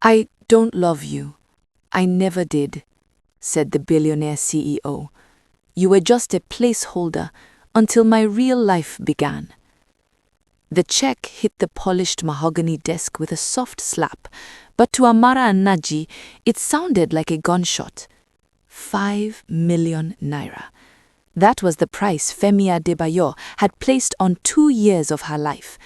I don't love you. I never did, said the billionaire CEO. You were just a placeholder until my real life began. The check hit the polished mahogany desk with a soft slap, but to Amara Nnaji, it sounded like a gunshot. 5 million naira. That was the price Femi Adebayo had placed on 2 years of her life.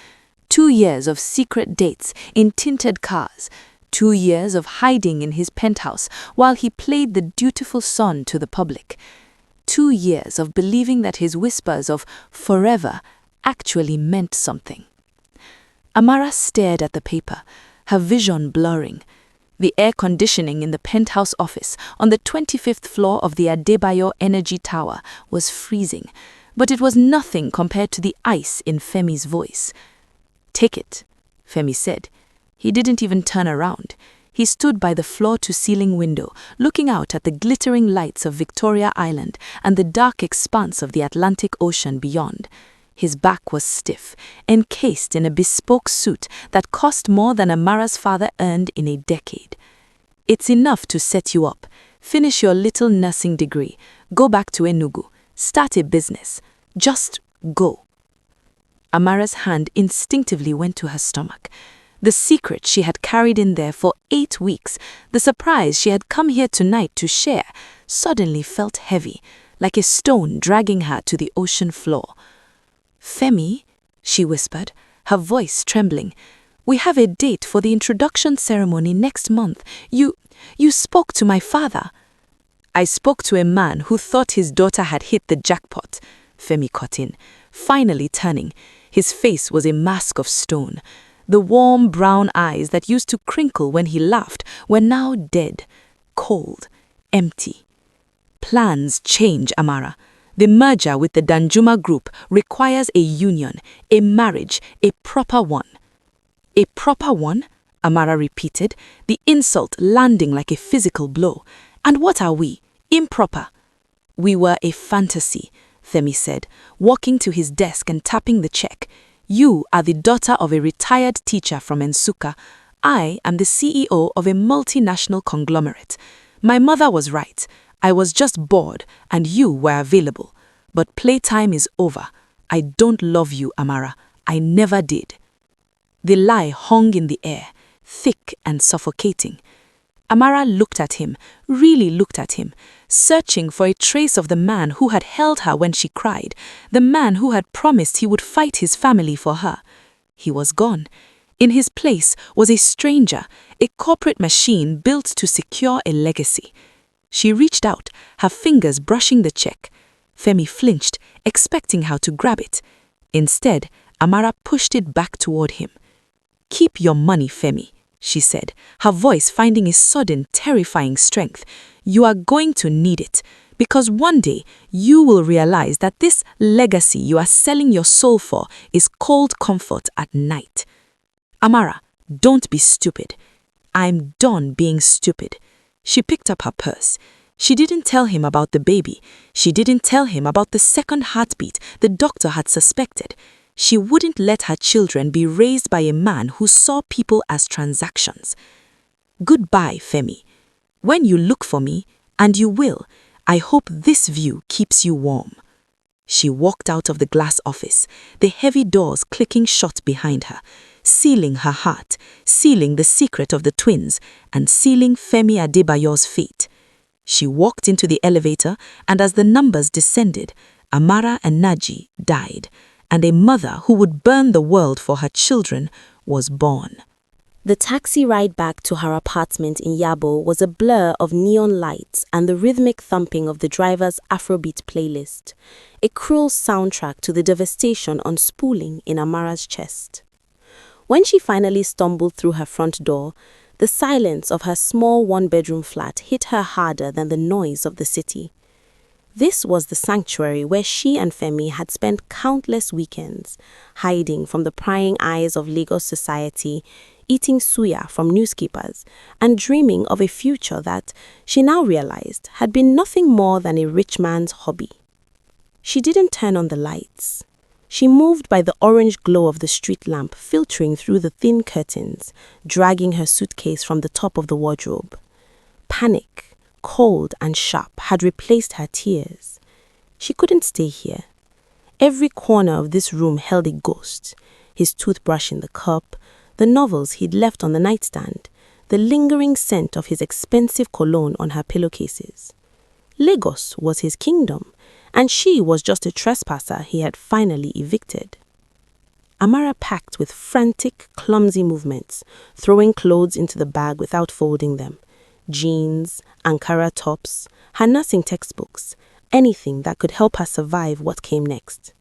2 years of secret dates in tinted cars. 2 years of hiding in his penthouse while he played the dutiful son to the public. 2 years of believing that his whispers of forever actually meant something. Amara stared at the paper, her vision blurring. The air conditioning in the penthouse office on the 25th floor of the Adebayo Energy Tower was freezing, but it was nothing compared to the ice in Femi's voice. "Take it," Femi said. He didn't even turn around. He stood by the floor-to-ceiling window, looking out at the glittering lights of Victoria Island and the dark expanse of the Atlantic Ocean beyond. His back was stiff, encased in a bespoke suit that cost more than Amara's father earned in a decade. "It's enough to set you up. Finish your little nursing degree. Go back to Enugu. Start a business. Just go." Amara's hand instinctively went to her stomach. The secret she had carried in there for 8 weeks, the surprise she had come here tonight to share, suddenly felt heavy, like a stone dragging her to the ocean floor. "Femi," she whispered, her voice trembling, "we have a date for the introduction ceremony next month. You spoke to my father." "I spoke to a man who thought his daughter had hit the jackpot," Femi cut in, finally turning. His face was a mask of stone. The warm brown eyes that used to crinkle when he laughed were now dead, cold, empty. "Plans change, Amara. The merger with the Danjuma Group requires a union, a marriage, a proper one." "A proper one?" Amara repeated, the insult landing like a physical blow. "And what are we? Improper?" "We were a fantasy," Femi said, walking to his desk and tapping the check. "You are the daughter of a retired teacher from Nsukka. I am the CEO of a multinational conglomerate. My mother was right. I was just bored, and you were available. But playtime is over. I don't love you, Amara. I never did." The lie hung in the air, thick and suffocating. Amara looked at him, really looked at him, searching for a trace of the man who had held her when she cried, the man who had promised he would fight his family for her. He was gone. In his place was a stranger, a corporate machine built to secure a legacy. She reached out, her fingers brushing the check. Femi flinched, expecting her to grab it. Instead, Amara pushed it back toward him. "Keep your money, Femi," she said, her voice finding a sudden, terrifying strength. "You are going to need it, because one day you will realize that this legacy you are selling your soul for is cold comfort at night. Amara, don't be stupid. I'm done being stupid." She picked up her purse. She didn't tell him about the baby. She didn't tell him about the second heartbeat the doctor had suspected. She wouldn't let her children be raised by a man who saw people as transactions. "Goodbye, Femi. When you look for me, and you will, I hope this view keeps you warm." She walked out of the glass office, the heavy doors clicking shut behind her, sealing her heart, sealing the secret of the twins, and sealing Femi Adebayo's fate. She walked into the elevator, and as the numbers descended, Amara Nnaji died, and a mother who would burn the world for her children was born. The taxi ride back to her apartment in Yabo was a blur of neon lights and the rhythmic thumping of the driver's Afrobeat playlist, a cruel soundtrack to the devastation unspooling in Amara's chest. When she finally stumbled through her front door, the silence of her small one-bedroom flat hit her harder than the noise of the city. This was the sanctuary where she and Femi had spent countless weekends, hiding from the prying eyes of Lagos society, eating suya from newspapers, and dreaming of a future that, she now realized, had been nothing more than a rich man's hobby. She didn't turn on the lights. She moved by the orange glow of the street lamp filtering through the thin curtains, dragging her suitcase from the top of the wardrobe. Panic, cold and sharp, had replaced her tears. She couldn't stay here. Every corner of this room held a ghost. His toothbrush in the cup, the novels he'd left on the nightstand, the lingering scent of his expensive cologne on her pillowcases. Lagos was his kingdom, and she was just a trespasser he had finally evicted. Amara packed with frantic, clumsy movements, throwing clothes into the bag without folding them. Jeans, Ankara tops, her nursing textbooks, anything that could help her survive what came next.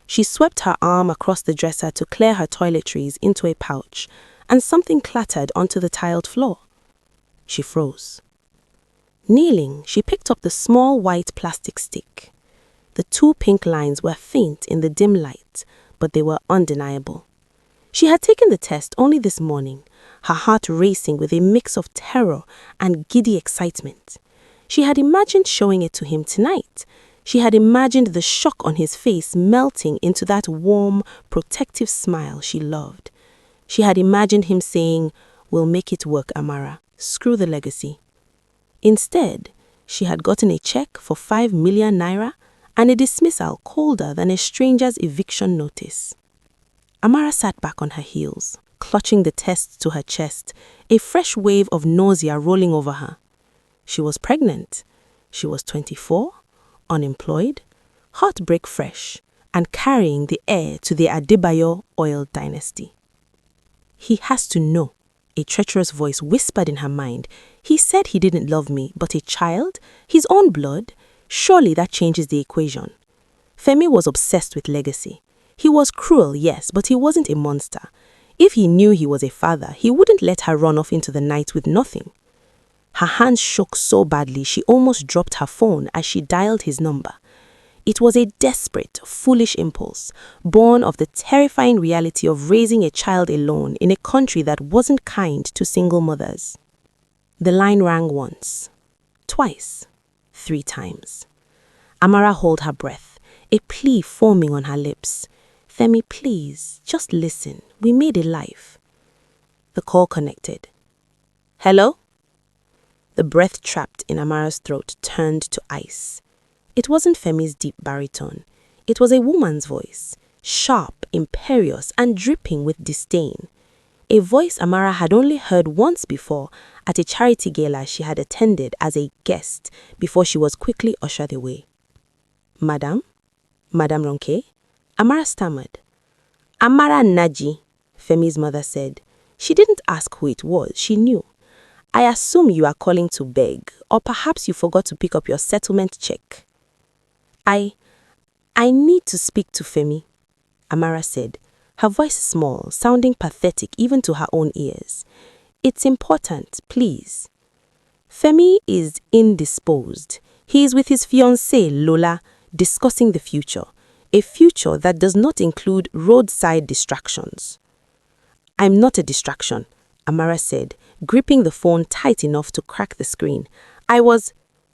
She swept her arm across the dresser to clear her toiletries into a pouch, and something clattered onto the tiled floor. She froze. Kneeling, she picked up the small white plastic stick. The 2 pink lines were faint in the dim light, but they were undeniable. She had taken the test only this morning, her heart racing with a mix of terror and giddy excitement. She had imagined showing it to him tonight. She had imagined the shock on his face melting into that warm, protective smile she loved. She had imagined him saying, "We'll make it work, Amara. Screw the legacy." Instead, she had gotten a check for 5 million naira and a dismissal colder than a stranger's eviction notice. Amara sat back on her heels, clutching the test to her chest, a fresh wave of nausea rolling over her. She was pregnant. She was 24, unemployed, heartbreak fresh, and carrying the heir to the Adebayo oil dynasty. "He has to know," a treacherous voice whispered in her mind. "He said he didn't love me, but a child? His own blood? Surely that changes the equation." Femi was obsessed with legacy. He was cruel, yes, but he wasn't a monster. If he knew he was a father, he wouldn't let her run off into the night with nothing. Her hands shook so badly she almost dropped her phone as she dialed his number. It was a desperate, foolish impulse, born of the terrifying reality of raising a child alone in a country that wasn't kind to single mothers. The line rang once, twice, 3 times. Amara held her breath, a plea forming on her lips. "Femi, please, just listen. We made a life." The call connected. "Hello?" The breath trapped in Amara's throat turned to ice. It wasn't Femi's deep baritone. It was a woman's voice, sharp, imperious, and dripping with disdain. A voice Amara had only heard once before at a charity gala she had attended as a guest before she was quickly ushered away. "Madam? Madam Ronke?" Amara stammered. "Amara Nnaji," Femi's mother said. She didn't ask who it was, she knew. "I assume you are calling to beg, or perhaps you forgot to pick up your settlement check." I need to speak to Femi," Amara said, her voice small, sounding pathetic even to her own ears. "It's important, please." Femi is indisposed. He is with his fiancée, Lola, discussing the future, a future that does not include roadside distractions. "I'm not a distraction," Amara said, gripping the phone tight enough to crack the screen.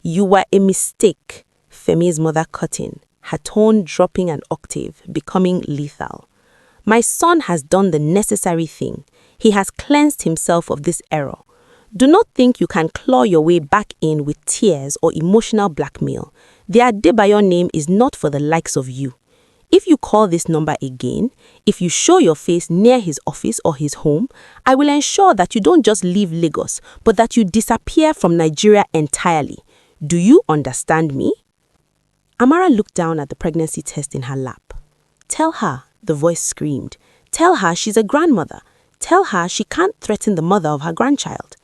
"You were a mistake," Femi's mother cut in, her tone dropping an octave, becoming lethal. "My son has done the necessary thing. He has cleansed himself of this error. Do not think you can claw your way back in with tears or emotional blackmail. The Adebayo name is not for the likes of you. If you call this number again, if you show your face near his office or his home, I will ensure that you don't just leave Lagos, but that you disappear from Nigeria entirely. Do you understand me?" Amara looked down at the pregnancy test in her lap. "Tell her," the voice screamed. "Tell her she's a grandmother. Tell her she can't threaten the mother of her grandchild."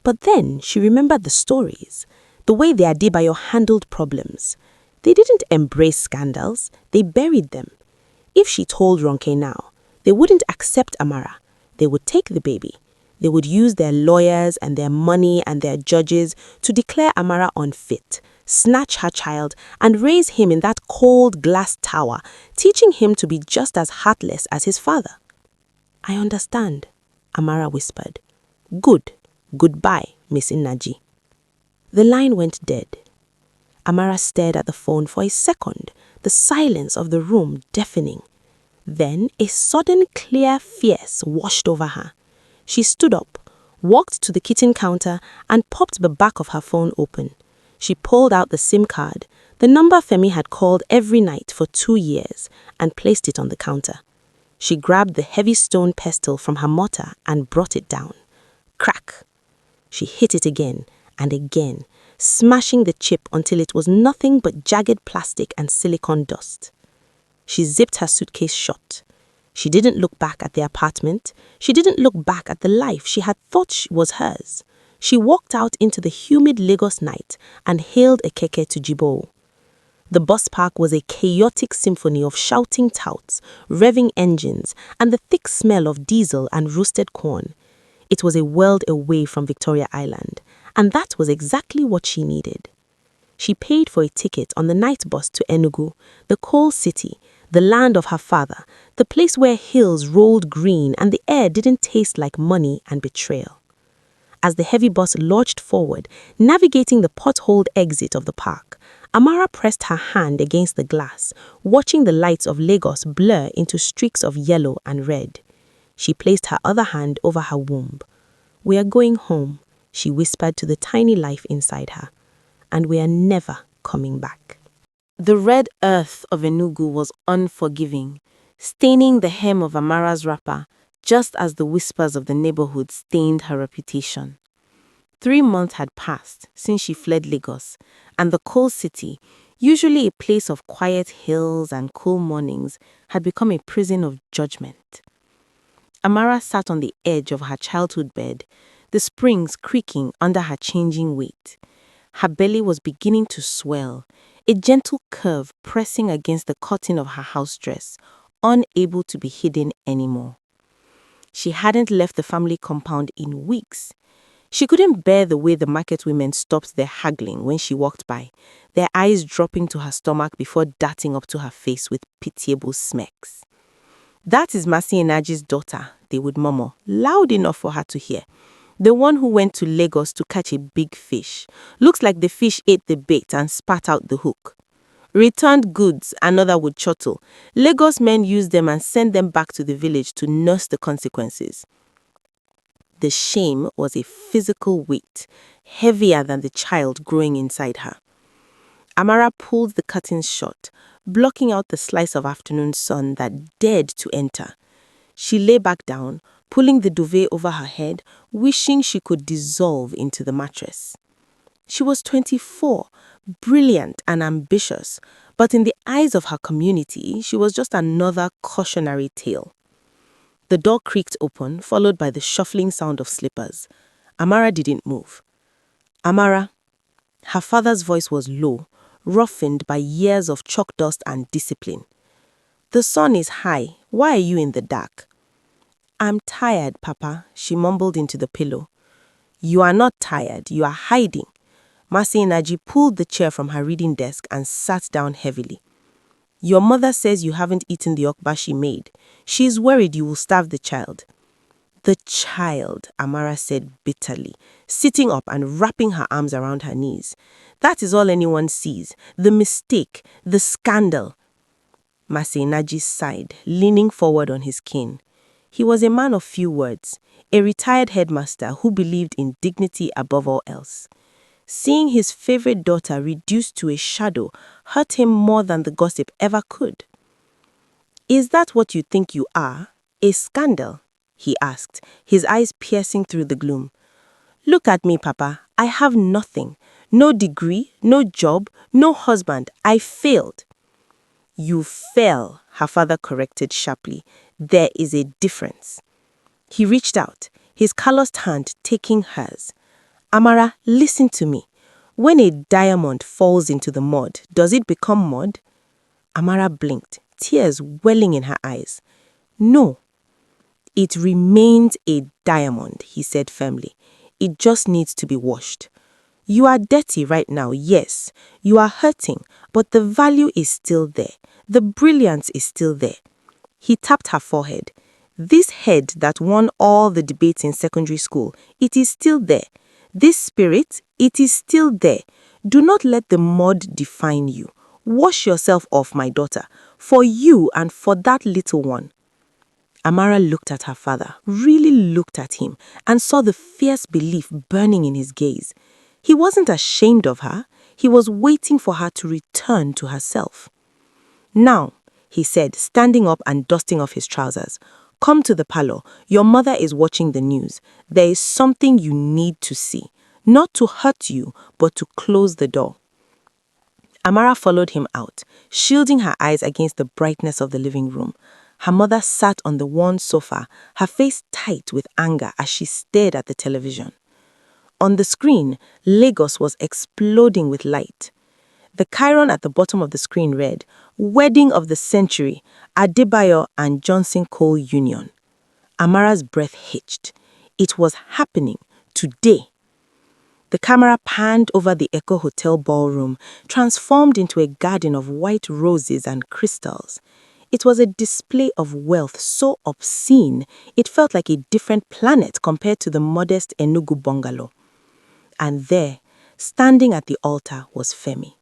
But then she remembered the stories, the way the Adebayo handled problems. They didn't embrace scandals, they buried them. If she told Ronke now, they wouldn't accept Amara. They would take the baby. They would use their lawyers and their money and their judges to declare Amara unfit, snatch her child, and raise him in that cold glass tower, teaching him to be just as heartless as his father. "I understand," Amara whispered. "Good. Goodbye, Miss Nnaji." The line went dead. Amara stared at the phone for a second, the silence of the room deafening. Then a sudden clear fierce washed over her. She stood up, walked to the kitchen counter and popped the back of her phone open. She pulled out the SIM card, the number Femi had called every night for 2 years, and placed it on the counter. She grabbed the heavy stone pestle from her mortar and brought it down. Crack! She hit it again and again, smashing the chip until it was nothing but jagged plastic and silicone dust. She zipped her suitcase shut. She didn't look back at the apartment. She didn't look back at the life she had thought was hers. She walked out into the humid Lagos night and hailed a keke to Jibo. The bus park was a chaotic symphony of shouting touts, revving engines, and the thick smell of diesel and roasted corn. It was a world away from Victoria Island, and that was exactly what she needed. She paid for a ticket on the night bus to Enugu, the coal city, the land of her father, the place where hills rolled green and the air didn't taste like money and betrayal. As the heavy bus lurched forward, navigating the potholed exit of the park, Amara pressed her hand against the glass, watching the lights of Lagos blur into streaks of yellow and red. She placed her other hand over her womb. "We are going home," she whispered to the tiny life inside her, "and we are never coming back." The red earth of Enugu was unforgiving, staining the hem of Amara's wrapper, just as the whispers of the neighborhood stained her reputation. 3 months had passed since she fled Lagos, and the coal city, usually a place of quiet hills and cool mornings, had become a prison of judgment. Amara sat on the edge of her childhood bed, the springs creaking under her changing weight. Her belly was beginning to swell, a gentle curve pressing against the cotton of her house dress, unable to be hidden anymore. She hadn't left the family compound in weeks. She couldn't bear the way the market women stopped their haggling when she walked by, their eyes dropping to her stomach before darting up to her face with pitiable smirks. "That is Mercy Nnaji's daughter," they would murmur, loud enough for her to hear. "The one who went to Lagos to catch a big fish. Looks like the fish ate the bait and spat out the hook. Returned goods," another would chortle. "Lagos men used them and sent them back to the village to nurse the consequences." The shame was a physical weight, heavier than the child growing inside her. Amara pulled the curtains shut, blocking out the slice of afternoon sun that dared to enter. She lay back down, pulling the duvet over her head, wishing she could dissolve into the mattress. She was 24, brilliant and ambitious, but in the eyes of her community, she was just another cautionary tale. The door creaked open, followed by the shuffling sound of slippers. Amara didn't move. "Amara." Her father's voice was low, roughened by years of chalk dust and discipline. "The sun is high. Why are you in the dark?" "I'm tired, Papa," she mumbled into the pillow. "You are not tired. You are hiding." Mercy Nnaji pulled the chair from her reading desk and sat down heavily. "Your mother says you haven't eaten the okpa she made. She's worried you will starve the child." "The child," Amara said bitterly, sitting up and wrapping her arms around her knees. "That is all anyone sees. The mistake, the scandal." Mercy Nnaji sighed, leaning forward on his cane. He was a man of few words, a retired headmaster who believed in dignity above all else. Seeing his favorite daughter reduced to a shadow hurt him more than the gossip ever could. "Is that what you think you are? A scandal?" he asked, his eyes piercing through the gloom. "Look at me, Papa. I have nothing. No degree, no job, no husband. I failed." "You fell," her father corrected sharply. "There is a difference." He reached out, his calloused hand taking hers. "Amara, listen to me. When a diamond falls into the mud, does it become mud?" Amara blinked, tears welling in her eyes. "No. It remains a diamond," he said firmly. "It just needs to be washed. You are dirty right now, yes. You are hurting, but the value is still there. The brilliance is still there." He tapped her forehead. "This head that won all the debates in secondary school, it is still there. This spirit, it is still there. Do not let the mud define you. Wash yourself off, my daughter. For you and for that little one." Amara looked at her father, really looked at him, and saw the fierce belief burning in his gaze. He wasn't ashamed of her. He was waiting for her to return to herself. "Now," he said, standing up and dusting off his trousers, "come to the parlor. Your mother is watching the news. There is something you need to see. Not to hurt you, but to close the door." Amara followed him out, shielding her eyes against the brightness of the living room. Her mother sat on the worn sofa, her face tight with anger as she stared at the television. On the screen, Lagos was exploding with light. The chyron at the bottom of the screen read, "Wedding of the Century, Adebayo and Johnson Coal Union." Amara's breath hitched. It was happening today. The camera panned over the Echo Hotel ballroom, transformed into a garden of white roses and crystals. It was a display of wealth so obscene, it felt like a different planet compared to the modest Enugu bungalow. And there, standing at the altar, was Femi.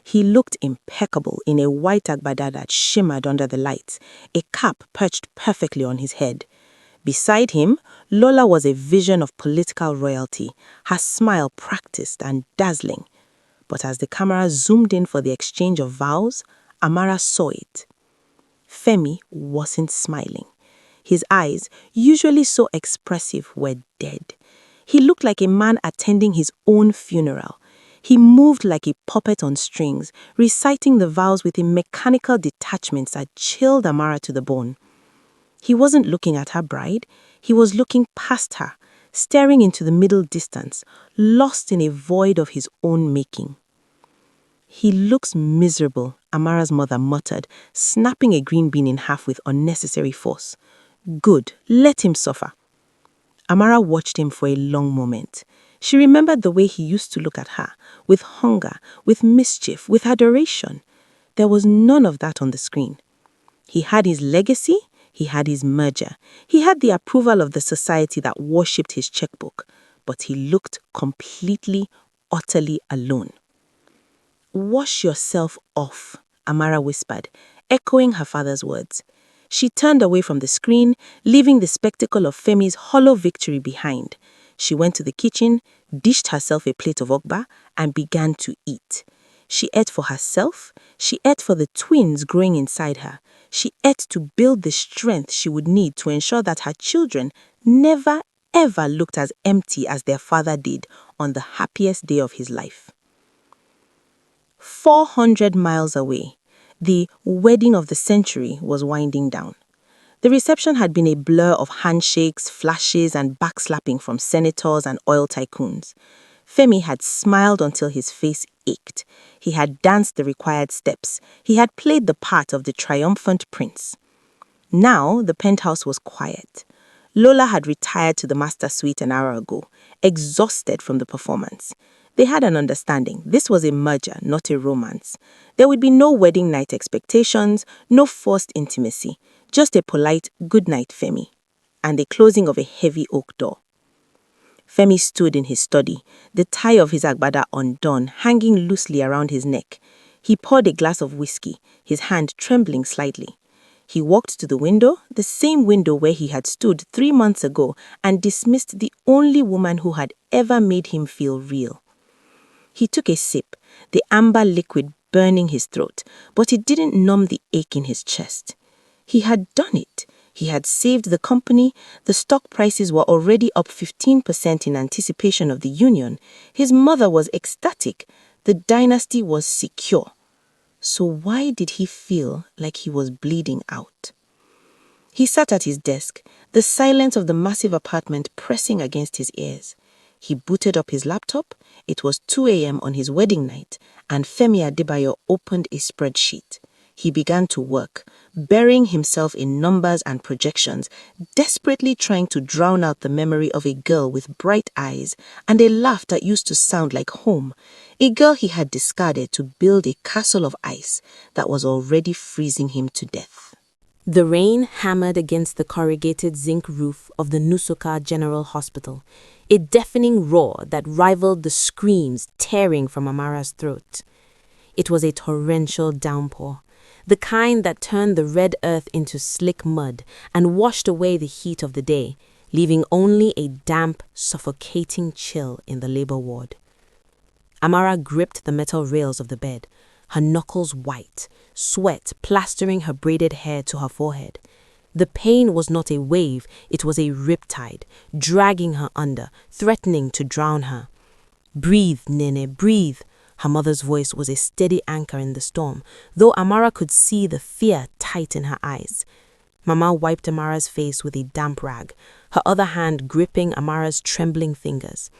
He looked impeccable in a white agbada that shimmered under the lights, a cap perched perfectly on his head. Beside him, Lola was a vision of political royalty, her smile practiced and dazzling. But as the camera zoomed in for the exchange of vows, Amara saw it. Femi wasn't smiling. His eyes, usually so expressive, were dead. He looked like a man attending his own funeral. He moved like a puppet on strings, reciting the vows with a mechanical detachment that chilled Amara to the bone. He wasn't looking at her bride. He was looking past her, staring into the middle distance, lost in a void of his own making. "He looks miserable," Amara's mother muttered, snapping a green bean in half with unnecessary force. "Good, let him suffer." Amara watched him for a long moment. She remembered the way he used to look at her, with hunger, with mischief, with adoration. There was none of that on the screen. He had his legacy, he had his merger, he had the approval of the society that worshipped his checkbook, but he looked completely, utterly alone. "Wash yourself off," Amara whispered, echoing her father's words. She turned away from the screen, leaving the spectacle of Femi's hollow victory behind. She went to the kitchen, dished herself a plate of okpa, and began to eat. She ate for herself, she ate for the twins growing inside her. She ate to build the strength she would need to ensure that her children never, ever looked as empty as their father did on the happiest day of his life. 400 miles away, the wedding of the century was winding down. The reception had been a blur of handshakes, flashes, and backslapping from senators and oil tycoons. Femi had smiled until his face ached. He had danced the required steps. He had played the part of the triumphant prince. Now the penthouse was quiet. Lola had retired to the master suite an hour ago, exhausted from the performance. They had an understanding. This was a merger, not a romance. There would be no wedding night expectations, no forced intimacy, just a polite "good night, Femi," and the closing of a heavy oak door. Femi stood in his study, the tie of his agbada undone, hanging loosely around his neck. He poured a glass of whiskey, his hand trembling slightly. He walked to the window, the same window where he had stood 3 months ago, and dismissed the only woman who had ever made him feel real. He took a sip, the amber liquid burning his throat, but it didn't numb the ache in his chest. He had done it. He had saved the company. The stock prices were already up 15% in anticipation of the union. His mother was ecstatic. The dynasty was secure. So why did he feel like he was bleeding out? He sat at his desk, the silence of the massive apartment pressing against his ears. He booted up his laptop. It was 2 a.m. on his wedding night, and Femi Adebayo opened a spreadsheet. He began to work, burying himself in numbers and projections, desperately trying to drown out the memory of a girl with bright eyes and a laugh that used to sound like home, a girl he had discarded to build a castle of ice that was already freezing him to death. The rain hammered against the corrugated zinc roof of the Nusuka General Hospital, a deafening roar that rivaled the screams tearing from Amara's throat. It was a torrential downpour. the kind that turned the red earth into slick mud and washed away the heat of the day, leaving only a damp, suffocating chill in the labor ward. Amara gripped the metal rails of the bed, her knuckles white, sweat plastering her braided hair to her forehead. The pain was not a wave, it was a riptide, dragging her under, threatening to drown her. "Breathe, Nene, breathe." Her mother's voice was a steady anchor in the storm, though Amara could see the fear tight in her eyes. Mama wiped Amara's face with a damp rag, her other hand gripping Amara's trembling fingers.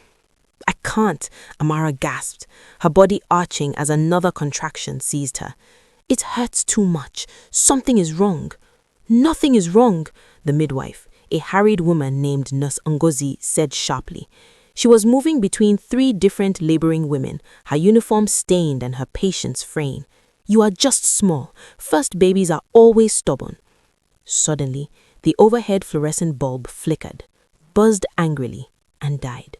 "I can't," Amara gasped, her body arching as another contraction seized her. "It hurts too much. Something is wrong." "Nothing is wrong," the midwife, a harried woman named Nurse Ngozi, said sharply. She was moving between 3 different laboring women, her uniform stained and her patience fraying. "You are just small. First babies are always stubborn." Suddenly, the overhead fluorescent bulb flickered, buzzed angrily, and died.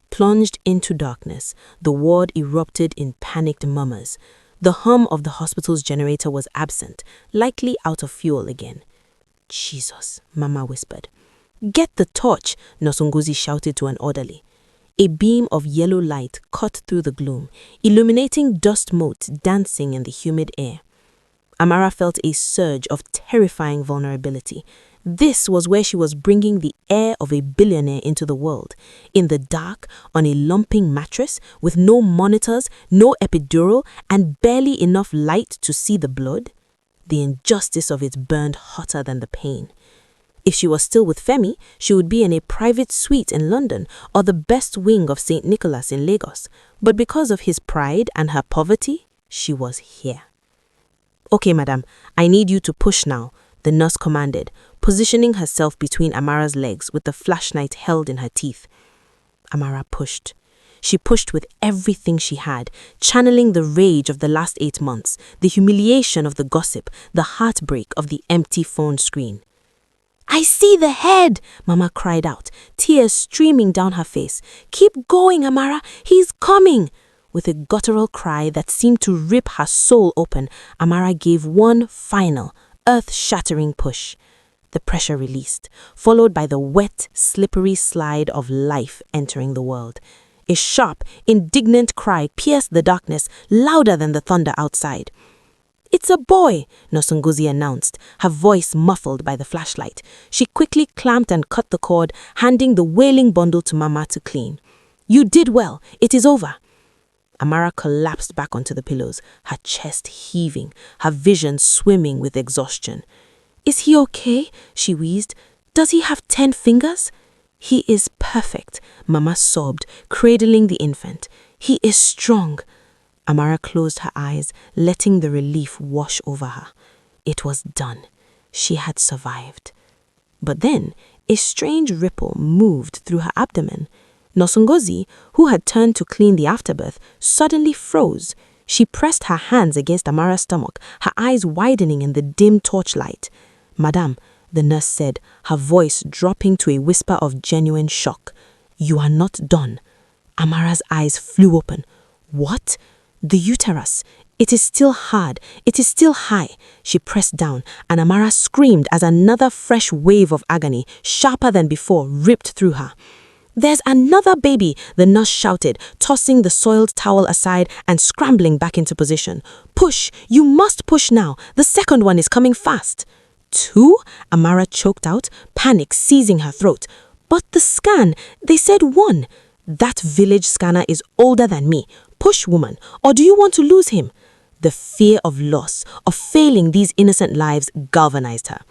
Plunged into darkness, the ward erupted in panicked murmurs. The hum of the hospital's generator was absent, likely out of fuel again. "Jesus," Mama whispered. "Get the torch," Nurse Ngozi shouted to an orderly. A beam of yellow light cut through the gloom, illuminating dust motes dancing in the humid air. Amara felt a surge of terrifying vulnerability. This was where she was bringing the heir of a billionaire into the world, in the dark, on a lumping mattress, with no monitors, no epidural, and barely enough light to see the blood. The injustice of it burned hotter than the pain. If she was still with Femi, she would be in a private suite in London or the best wing of St. Nicholas in Lagos. But because of his pride and her poverty, she was here. "Okay, madam, I need you to push now," the nurse commanded, positioning herself between Amara's legs with the flashlight held in her teeth. Amara pushed. She pushed with everything she had, channeling the rage of the last 8 months, the humiliation of the gossip, the heartbreak of the empty phone screen. "I see the head," Mama cried out, tears streaming down her face. "Keep going, Amara, he's coming." With a guttural cry that seemed to rip her soul open, Amara gave one final, earth-shattering push. The pressure released, followed by the wet, slippery slide of life entering the world. A sharp, indignant cry pierced the darkness, louder than the thunder outside. "It's a boy," Nurse Ngozi announced, her voice muffled by the flashlight. She quickly clamped and cut the cord, handing the wailing bundle to Mama to clean. "You did well. It is over." Amara collapsed back onto the pillows, her chest heaving, her vision swimming with exhaustion. "Is he okay?" she wheezed. "Does he have 10 fingers?" "He is perfect," Mama sobbed, cradling the infant. "He is strong." Amara closed her eyes, letting the relief wash over her. It was done. She had survived. But then, a strange ripple moved through her abdomen. Nurse Ngozi, who had turned to clean the afterbirth, suddenly froze. She pressed her hands against Amara's stomach, her eyes widening in the dim torchlight. "Madame," the nurse said, her voice dropping to a whisper of genuine shock. "You are not done." Amara's eyes flew open. "What?" "The uterus. It is still hard. It is still high." She pressed down, and Amara screamed as another fresh wave of agony, sharper than before, ripped through her. "There's another baby," the nurse shouted, tossing the soiled towel aside and scrambling back into position. "Push! You must push now. The second one is coming fast." "2?" Amara choked out, panic seizing her throat. "But the scan, they said 1. That village scanner is older than me. Push, woman, or do you want to lose him?" The fear of loss, of failing these innocent lives, galvanized her.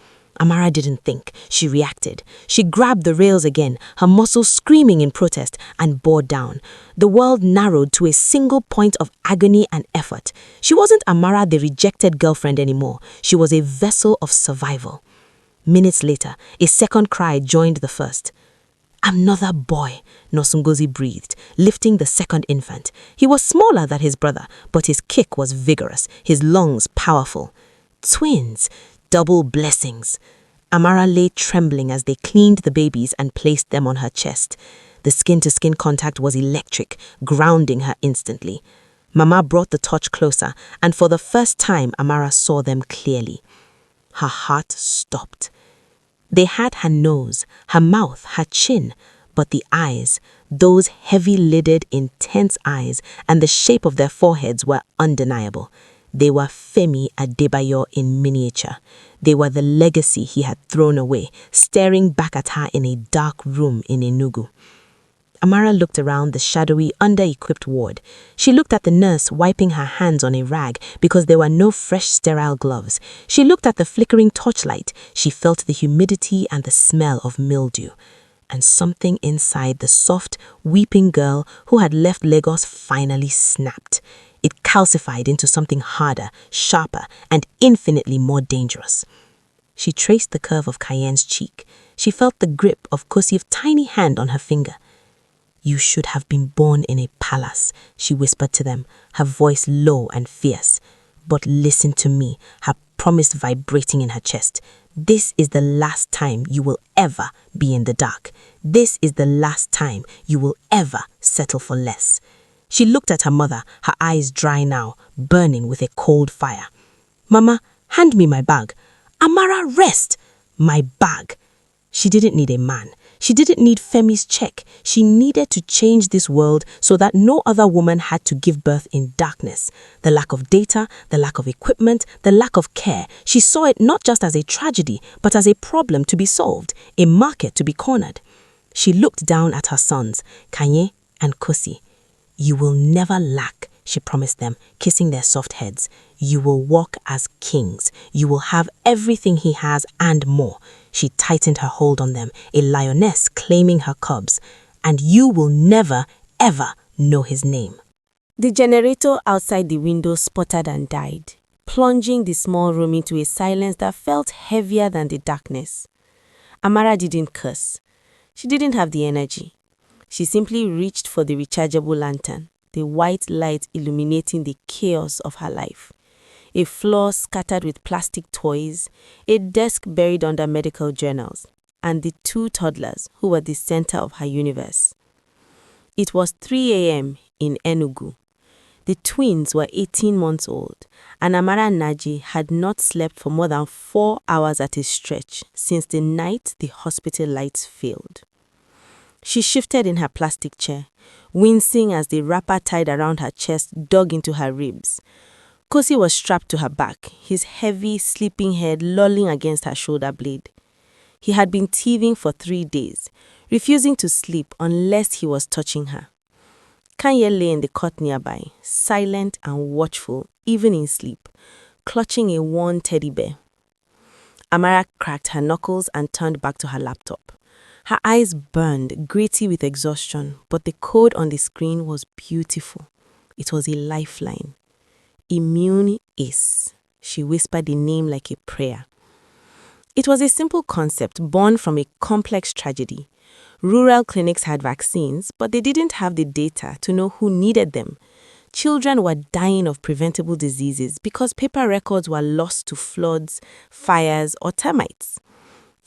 Amara didn't think. She reacted. She grabbed the rails again, her muscles screaming in protest, and bore down. The world narrowed to a single point of agony and effort. She wasn't Amara, the rejected girlfriend, anymore. She was a vessel of survival. Minutes later, a second cry joined the first. "Another boy," Nurse Ngozi breathed, lifting the second infant. He was smaller than his brother, but his kick was vigorous, his lungs powerful. Twins, double blessings. Amara lay trembling as they cleaned the babies and placed them on her chest. The skin-to-skin contact was electric, grounding her instantly. Mama brought the torch closer, and for the first time, Amara saw them clearly. Her heart stopped. They had her nose, her mouth, her chin, but the eyes, those heavy-lidded, intense eyes, and the shape of their foreheads were undeniable. They were Femi Adebayo in miniature. They were the legacy he had thrown away, staring back at her in a dark room in Enugu. Amara looked around the shadowy, under-equipped ward. She looked at the nurse wiping her hands on a rag because there were no fresh, sterile gloves. She looked at the flickering torchlight. She felt the humidity and the smell of mildew. And something inside the soft, weeping girl who had left Lagos finally snapped. It calcified into something harder, sharper, and infinitely more dangerous. She traced the curve of Cayenne's cheek. She felt the grip of Kosie's tiny hand on her finger. "You should have been born in a palace," she whispered to them, her voice low and fierce. "But listen to me," her promise vibrating in her chest. "This is the last time you will ever be in the dark. This is the last time you will ever settle for less." She looked at her mother, her eyes dry now, burning with a cold fire. "Mama, hand me my bag." "Amara, rest!" "My bag." She didn't need a man. She didn't need Femi's check. She needed to change this world so that no other woman had to give birth in darkness. The lack of data, the lack of equipment, the lack of care. She saw it not just as a tragedy, but as a problem to be solved, a market to be cornered. She looked down at her sons, Kanye and Kosi. "You will never lack," she promised them, kissing their soft heads. "You will walk as kings. You will have everything he has and more." She tightened her hold on them, a lioness claiming her cubs. "And you will never, ever know his name." The generator outside the window sputtered and died, plunging the small room into a silence that felt heavier than the darkness. Amara didn't curse. She didn't have the energy. She simply reached for the rechargeable lantern, the white light illuminating the chaos of her life. A floor scattered with plastic toys, a desk buried under medical journals, and the two toddlers who were the center of her universe. It was 3 a.m. in Enugu. The twins were 18 months old, and Amara Nnaji had not slept for more than 4 hours at a stretch since the night the hospital lights failed. She shifted in her plastic chair, wincing as the wrapper tied around her chest dug into her ribs. Kosi was strapped to her back, his heavy, sleeping head lolling against her shoulder blade. He had been teething for 3 days, refusing to sleep unless he was touching her. Kanye lay in the cot nearby, silent and watchful, even in sleep, clutching a worn teddy bear. Amara cracked her knuckles and turned back to her laptop. Her eyes burned, gritty with exhaustion, but the code on the screen was beautiful. It was a lifeline. Immune is, she whispered the name like a prayer. It was a simple concept born from a complex tragedy. Rural clinics had vaccines, but they didn't have the data to know who needed them. Children were dying of preventable diseases because paper records were lost to floods, fires, or termites.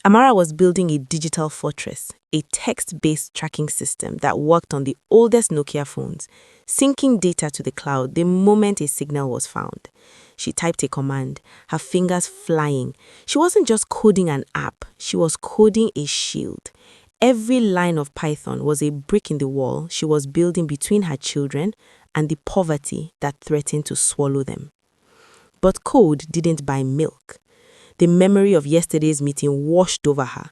Amara was building a digital fortress, a text-based tracking system that worked on the oldest Nokia phones, syncing data to the cloud the moment a signal was found. She typed a command, her fingers flying. She wasn't just coding an app, she was coding a shield. Every line of Python was a brick in the wall she was building between her children and the poverty that threatened to swallow them. But code didn't buy milk. The memory of yesterday's meeting washed over her,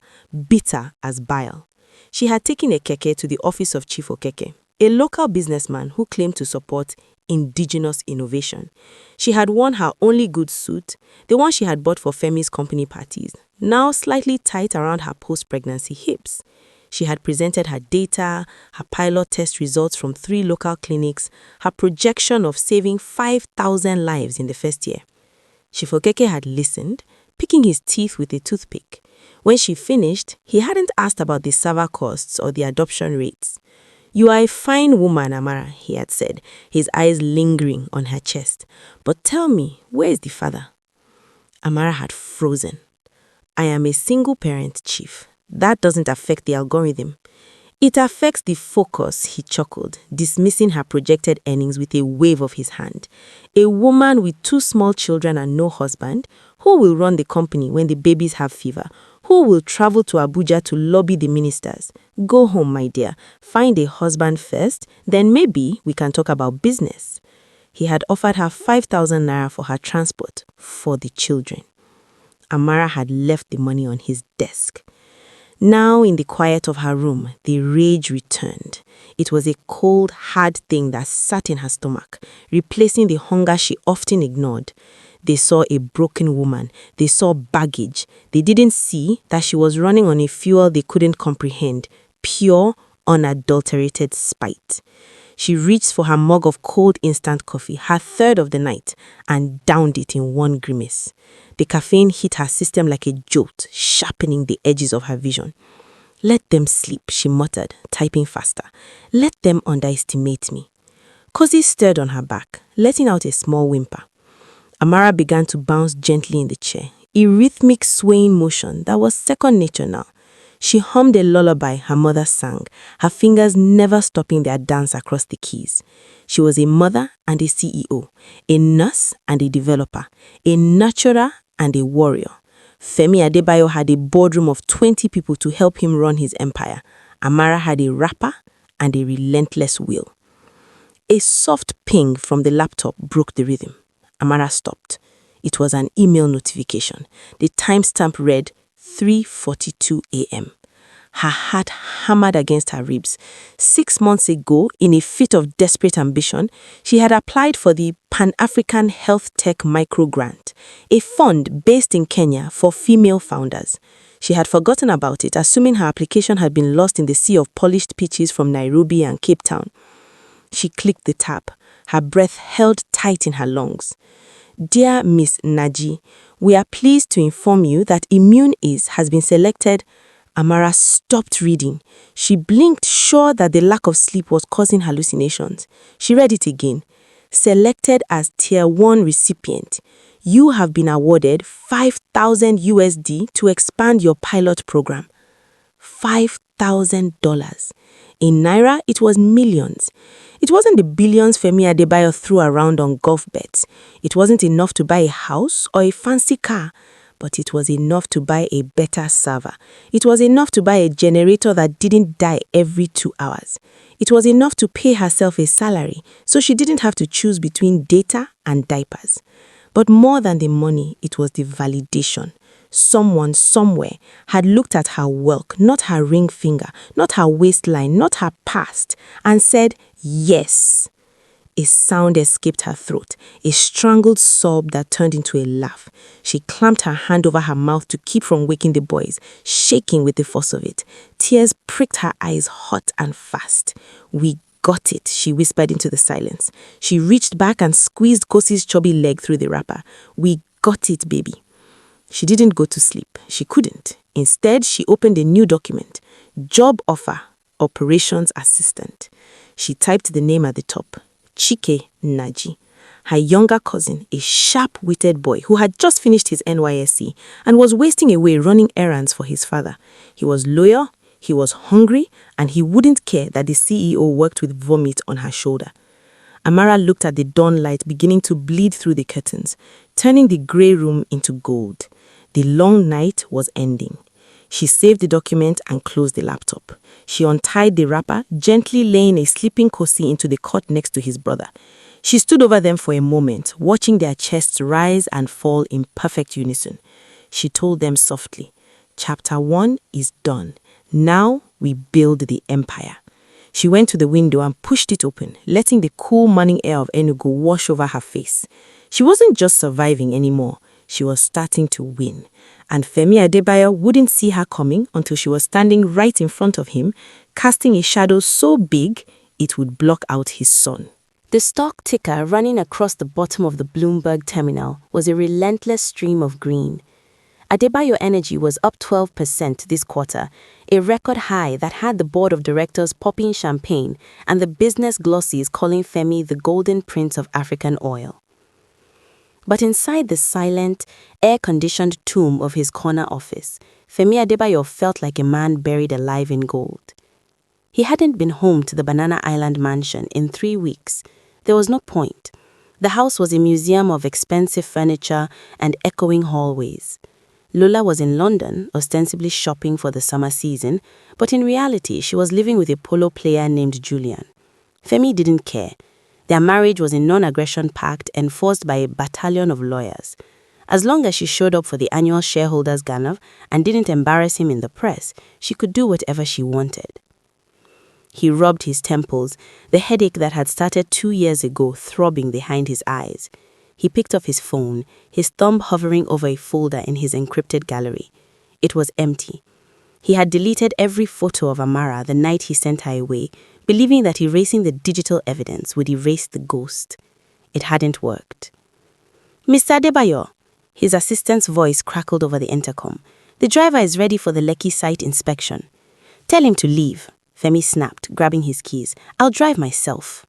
bitter as bile. She had taken a keke to the office of Chief Okeke, a local businessman who claimed to support indigenous innovation. She had worn her only good suit, the one she had bought for Femi's company parties, now slightly tight around her post-pregnancy hips. She had presented her data, her pilot test results from 3 local clinics, her projection of saving 5,000 lives in the first year. Chief Okeke had listened, picking his teeth with a toothpick. When she finished, he hadn't asked about the server costs or the adoption rates. "You are a fine woman, Amara," he had said, his eyes lingering on her chest. "But tell me, where is the father?" Amara had frozen. "I am a single parent, Chief. That doesn't affect the algorithm." It affects the focus, he chuckled, dismissing her projected earnings with a wave of his hand. A woman with 2 small children and no husband, who will run the company when the babies have fever? Who will travel to Abuja to lobby the ministers? Go home, my dear. Find a husband first, then maybe we can talk about business. He had offered her 5,000 naira for her transport for the children. Amara had left the money on his desk. Now, in the quiet of her room, the rage returned. It was a cold, hard thing that sat in her stomach, replacing the hunger she often ignored. They saw a broken woman. They saw baggage. They didn't see that she was running on a fuel they couldn't comprehend, pure, unadulterated spite. She reached for her mug of cold instant coffee, her third of the night, and downed it in one grimace. The caffeine hit her system like a jolt, sharpening the edges of her vision. Let them sleep, she muttered, typing faster. Let them underestimate me. Cozy stirred on her back, letting out a small whimper. Amara began to bounce gently in the chair, a rhythmic swaying motion that was second nature now. She hummed a lullaby her mother sang, her fingers never stopping their dance across the keys. She was a mother and a CEO, a nurse and a developer, a nurturer and a warrior. Femi Adebayo had a boardroom of 20 people to help him run his empire. Amara had a rapper and a relentless will. A soft ping from the laptop broke the rhythm. Amara stopped. It was an email notification. The timestamp read 3:42 a.m. Her heart hammered against her ribs. 6 months ago, in a fit of desperate ambition, she had applied for the Pan-African Health Tech Micro Grant, a fund based in Kenya for female founders. She had forgotten about it, assuming her application had been lost in the sea of polished pitches from Nairobi and Cape Town. She clicked the tab, her breath held tight in her lungs. Dear Miss Nnaji, we are pleased to inform you that Immune Ease has been selected. Amara stopped reading. She blinked, sure that the lack of sleep was causing hallucinations. She read it again. Selected as Tier 1 recipient. You have been awarded 5,000 USD to expand your pilot program. $5,000. In Naira, it was millions. It wasn't the billions Femi Adebayo threw around on golf bets. It wasn't enough to buy a house or a fancy car, but it was enough to buy a better server. It was enough to buy a generator that didn't die every 2 hours. It was enough to pay herself a salary, so she didn't have to choose between data and diapers. But more than the money, it was the validation. Someone somewhere had looked at her work, not her ring finger, not her waistline, not her past, and said, yes. A sound escaped her throat, a strangled sob that turned into a laugh. She clamped her hand over her mouth to keep from waking the boys, shaking with the force of it. Tears pricked her eyes hot and fast. We got it, she whispered into the silence. She reached back and squeezed Kosi's chubby leg through the wrapper. We got it, baby. She didn't go to sleep. She couldn't. Instead, she opened a new document. Job offer, operations assistant. She typed the name at the top. Chike Nnaji. Her younger cousin, a sharp-witted boy who had just finished his NYSC and was wasting away running errands for his father. He was loyal, he was hungry, and he wouldn't care that the CEO worked with vomit on her shoulder. Amara looked at the dawn light beginning to bleed through the curtains, turning the grey room into gold. The long night was ending. She saved the document and closed the laptop. She untied the wrapper, gently laying a sleeping Kosi into the cot next to his brother. She stood over them for a moment, watching their chests rise and fall in perfect unison. She told them softly, Chapter 1 is done. Now we build the empire. She went to the window and pushed it open, letting the cool morning air of Enugu wash over her face. She wasn't just surviving anymore. She was starting to win. And Femi Adebayo wouldn't see her coming until she was standing right in front of him, casting a shadow so big it would block out his sun. The stock ticker running across the bottom of the Bloomberg terminal was a relentless stream of green. Adebayo Energy was up 12% this quarter, a record high that had the board of directors popping champagne and the business glossies calling Femi the golden prince of African oil. But inside the silent, air-conditioned tomb of his corner office, Femi Adebayo felt like a man buried alive in gold. He hadn't been home to the Banana Island mansion in 3 weeks. There was no point. The house was a museum of expensive furniture and echoing hallways. Lola was in London, ostensibly shopping for the summer season, but in reality she was living with a polo player named Julian. Femi didn't care. Their marriage was a non-aggression pact enforced by a battalion of lawyers. As long as she showed up for the annual shareholders' gala and didn't embarrass him in the press, she could do whatever she wanted. He rubbed his temples, the headache that had started 2 years ago throbbing behind his eyes. He picked up his phone, his thumb hovering over a folder in his encrypted gallery. It was empty. He had deleted every photo of Amara the night he sent her away, believing that erasing the digital evidence would erase the ghost. It hadn't worked. "Mr. Adebayo," his assistant's voice crackled over the intercom. "The driver is ready for the Lekki site inspection." "Tell him to leave," Femi snapped, grabbing his keys. "I'll drive myself."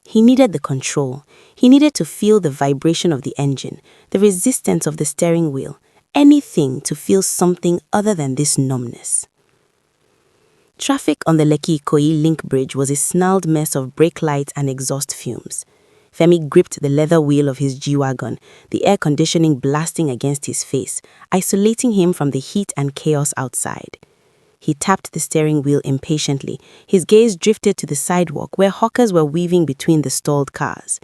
He needed the control. He needed to feel the vibration of the engine, the resistance of the steering wheel, anything to feel something other than this numbness. Traffic on the Lekki-Ikoyi link bridge was a snarled mess of brake lights and exhaust fumes. Femi gripped the leather wheel of his G-Wagon, the air conditioning blasting against his face, isolating him from the heat and chaos outside. He tapped the steering wheel impatiently. His gaze drifted to the sidewalk where hawkers were weaving between the stalled cars.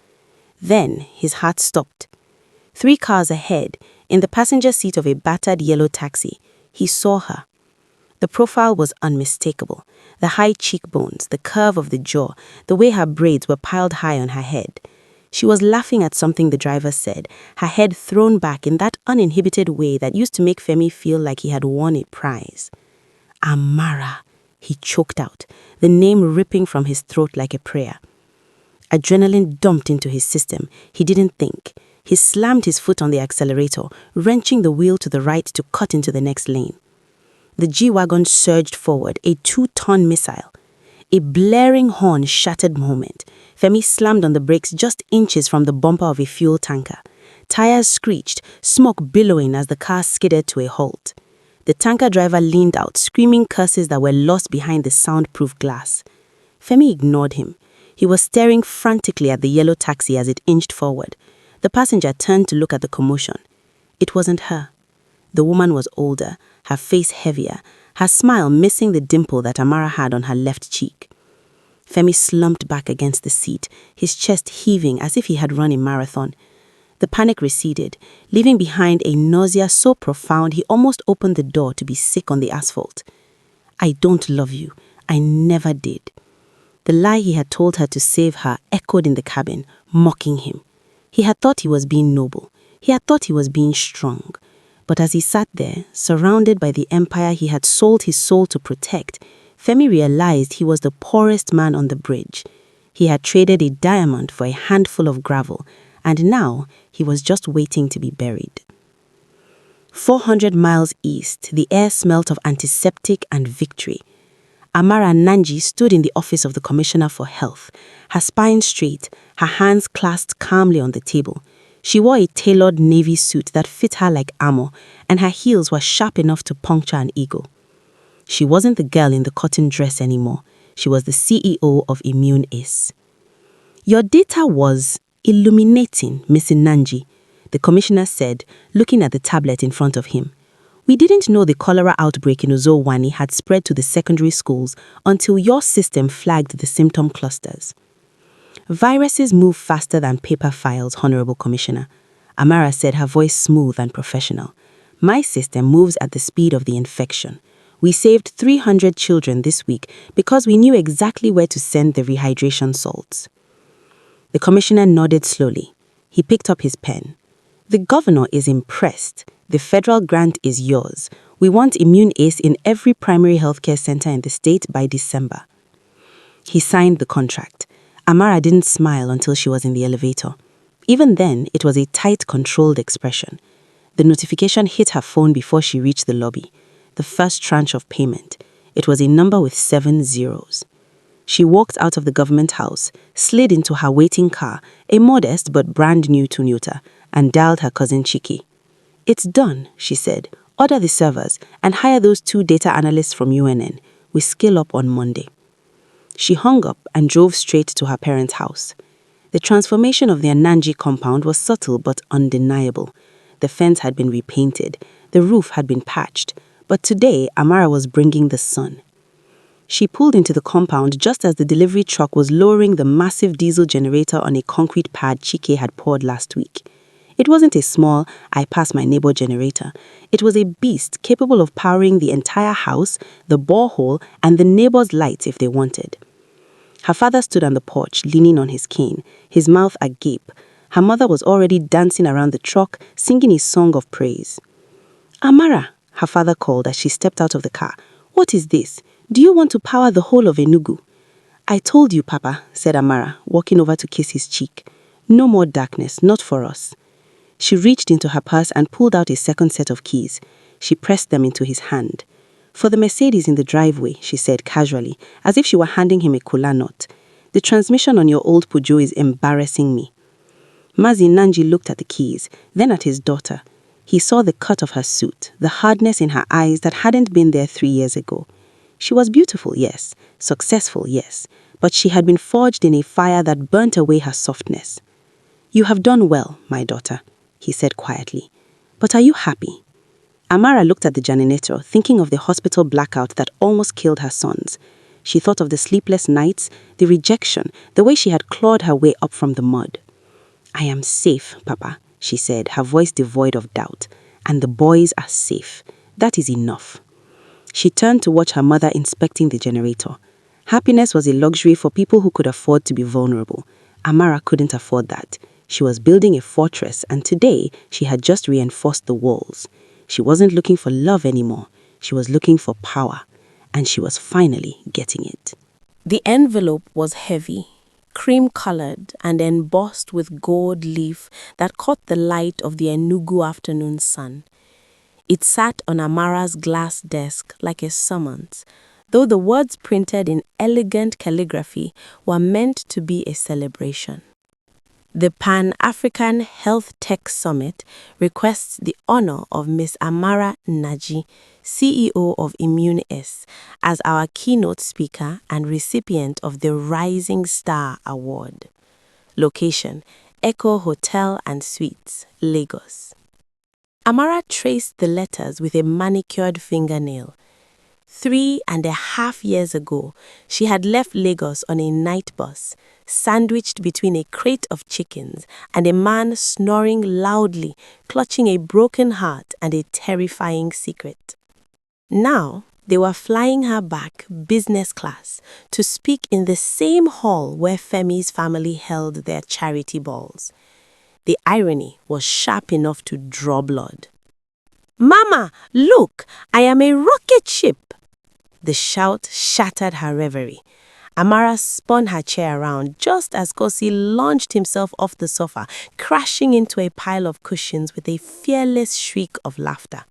Then his heart stopped. 3 cars ahead, in the passenger seat of a battered yellow taxi, he saw her. The profile was unmistakable. The high cheekbones, the curve of the jaw, the way her braids were piled high on her head. She was laughing at something the driver said, her head thrown back in that uninhibited way that used to make Femi feel like he had won a prize. "Amara," he choked out, the name ripping from his throat like a prayer. Adrenaline dumped into his system. He didn't think. He slammed his foot on the accelerator, wrenching the wheel to the right to cut into the next lane. The G-Wagon surged forward, a 2-ton missile. A blaring horn shattered moment. Femi slammed on the brakes just inches from the bumper of a fuel tanker. Tires screeched, smoke billowing as the car skidded to a halt. The tanker driver leaned out, screaming curses that were lost behind the soundproof glass. Femi ignored him. He was staring frantically at the yellow taxi as it inched forward. The passenger turned to look at the commotion. It wasn't her. The woman was older, her face heavier, her smile missing the dimple that Amara had on her left cheek. Femi slumped back against the seat, his chest heaving as if he had run a marathon. The panic receded, leaving behind a nausea so profound he almost opened the door to be sick on the asphalt. "I don't love you. I never did." The lie he had told her to save her echoed in the cabin, mocking him. He had thought he was being noble. He had thought he was being strong. But as he sat there, surrounded by the empire he had sold his soul to protect, Femi realized he was the poorest man on the bridge. He had traded a diamond for a handful of gravel, and now he was just waiting to be buried. 400 miles east, the air smelt of antiseptic and victory. Amara Nnaji stood in the office of the Commissioner for Health, her spine straight, her hands clasped calmly on the table. She wore a tailored navy suit that fit her like armor, and her heels were sharp enough to puncture an eagle. She wasn't the girl in the cotton dress anymore. She was the CEO of Immune Ace. "Your data was illuminating, Miss Nnaji," the commissioner said, looking at the tablet in front of him. "We didn't know the cholera outbreak in Ozowani had spread to the secondary schools until your system flagged the symptom clusters." "Viruses move faster than paper files, Honorable Commissioner," Amara said, her voice smooth and professional. "My system moves at the speed of the infection. We saved 300 children this week because we knew exactly where to send the rehydration salts." The commissioner nodded slowly. He picked up his pen. "The governor is impressed. The federal grant is yours. We want Immune Ace in every primary healthcare center in the state by December." He signed the contract. Amara didn't smile until she was in the elevator. Even then, it was a tight, controlled expression. The notification hit her phone before she reached the lobby. The first tranche of payment. It was a number with 7 zeros. She walked out of the government house, slid into her waiting car, a modest but brand new Toyota, and dialed her cousin Chiki. "It's done," she said. "Order the servers and hire those 2 data analysts from UNN. We scale up on Monday." She hung up and drove straight to her parents' house. The transformation of their Nnaji compound was subtle but undeniable. The fence had been repainted, the roof had been patched, but today Amara was bringing the sun. She pulled into the compound just as the delivery truck was lowering the massive diesel generator on a concrete pad Chike had poured last week. It wasn't a small, I pass my neighbor generator. It was a beast capable of powering the entire house, the borehole, and the neighbor's lights if they wanted. Her father stood on the porch, leaning on his cane, his mouth agape. Her mother was already dancing around the truck, singing a song of praise. "Amara," her father called as she stepped out of the car. "What is this? Do you want to power the whole of Enugu?" "I told you, Papa," said Amara, walking over to kiss his cheek. "No more darkness, not for us." She reached into her purse and pulled out a second set of keys. She pressed them into his hand. "For the Mercedes in the driveway," she said casually, as if she were handing him a kola nut. "The transmission on your old Peugeot is embarrassing me." Mazi Nnaji looked at the keys, then at his daughter. He saw the cut of her suit, the hardness in her eyes that hadn't been there 3 years ago. She was beautiful, yes, successful, yes, but she had been forged in a fire that burnt away her softness. "You have done well, my daughter," he said quietly. "But are you happy?" Amara looked at the janitor, thinking of the hospital blackout that almost killed her sons. She thought of the sleepless nights, the rejection, the way she had clawed her way up from the mud. "I am safe, Papa," she said, her voice devoid of doubt. "And the boys are safe. That is enough." She turned to watch her mother inspecting the generator. Happiness was a luxury for people who could afford to be vulnerable. Amara couldn't afford that. She was building a fortress, and today she had just reinforced the walls. She wasn't looking for love anymore. She was looking for power, and she was finally getting it. The envelope was heavy, cream-colored and embossed with gold leaf that caught the light of the Enugu afternoon sun. It sat on Amara's glass desk like a summons, though the words printed in elegant calligraphy were meant to be a celebration. The Pan-African Health Tech Summit requests the honor of Ms. Amara Nnaji, CEO of ImmuneS, as our keynote speaker and recipient of the Rising Star Award. Location: Echo Hotel and Suites, Lagos. Amara traced the letters with a manicured fingernail. 3.5 years ago, she had left Lagos on a night bus, sandwiched between a crate of chickens and a man snoring loudly, clutching a broken heart and a terrifying secret. Now, they were flying her back business class to speak in the same hall where Femi's family held their charity balls. The irony was sharp enough to draw blood. "Mama, look, I am a rocket ship!" The shout shattered her reverie. Amara spun her chair around just as Kosi launched himself off the sofa, crashing into a pile of cushions with a fearless shriek of laughter.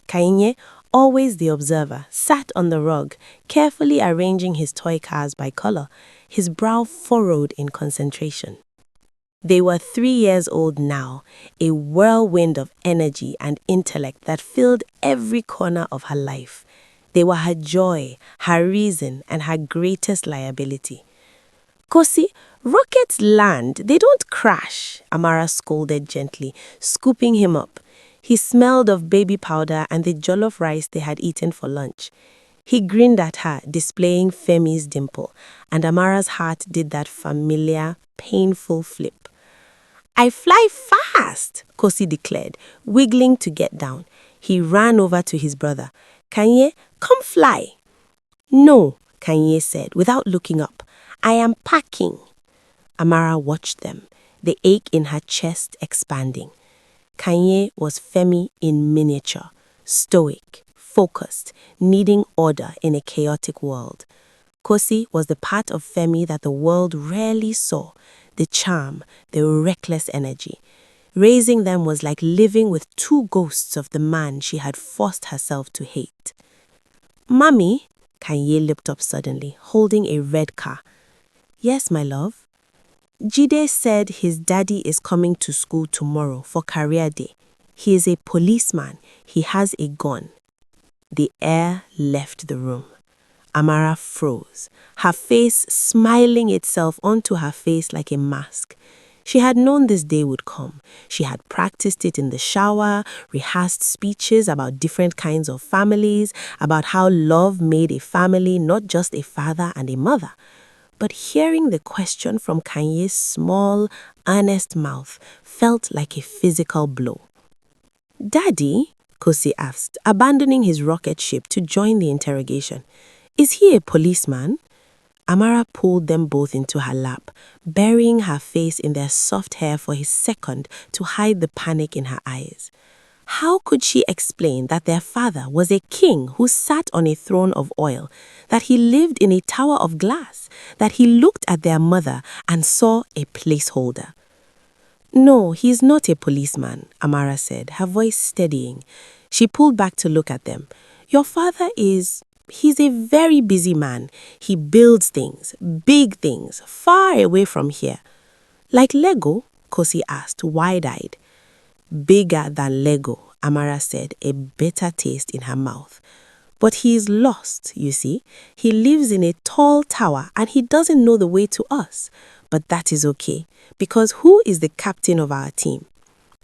Kainye, always the observer, sat on the rug, carefully arranging his toy cars by color, his brow furrowed in concentration. They were 3 years old now, a whirlwind of energy and intellect that filled every corner of her life. They were her joy, her reason, and her greatest liability. "Kosi, rockets land, they don't crash," Amara scolded gently, scooping him up. He smelled of baby powder and the jollof rice they had eaten for lunch. He grinned at her, displaying Femi's dimple, and Amara's heart did that familiar, painful flip. "I fly fast," Kosi declared, wiggling to get down. He ran over to his brother. "Kanye, come fly." "No," Kanye said, without looking up. "I am packing." Amara watched them, the ache in her chest expanding. Kanye was Femi in miniature, stoic, focused, needing order in a chaotic world. Kosi was the part of Femi that the world rarely saw, the charm, the reckless energy. Raising them was like living with 2 ghosts of the man she had forced herself to hate. "Mommy," Kanye looked up suddenly, holding a red car. "Yes, my love?" "Jide said his daddy is coming to school tomorrow for career day. He is a policeman. He has a gun." The air left the room. Amara froze, her face smiling itself onto her face like a mask. She had known this day would come. She had practiced it in the shower, rehearsed speeches about different kinds of families, about how love made a family, not just a father and a mother. But hearing the question from Kanye's small, earnest mouth felt like a physical blow. "Daddy," Kosi asked, abandoning his rocket ship to join the interrogation, "is he a policeman?" Amara pulled them both into her lap, burying her face in their soft hair for a second to hide the panic in her eyes. How could she explain that their father was a king who sat on a throne of oil, that he lived in a tower of glass, that he looked at their mother and saw a placeholder? "No, he's not a policeman," Amara said, her voice steadying. She pulled back to look at them. "Your father he's a very busy man. He builds things, big things, far away from here." "Like Lego?" Kosi asked, wide-eyed. "Bigger than Lego," Amara said, a bitter taste in her mouth. "But he is lost, you see. He lives in a tall tower and he doesn't know the way to us. But that is okay, because who is the captain of our team?"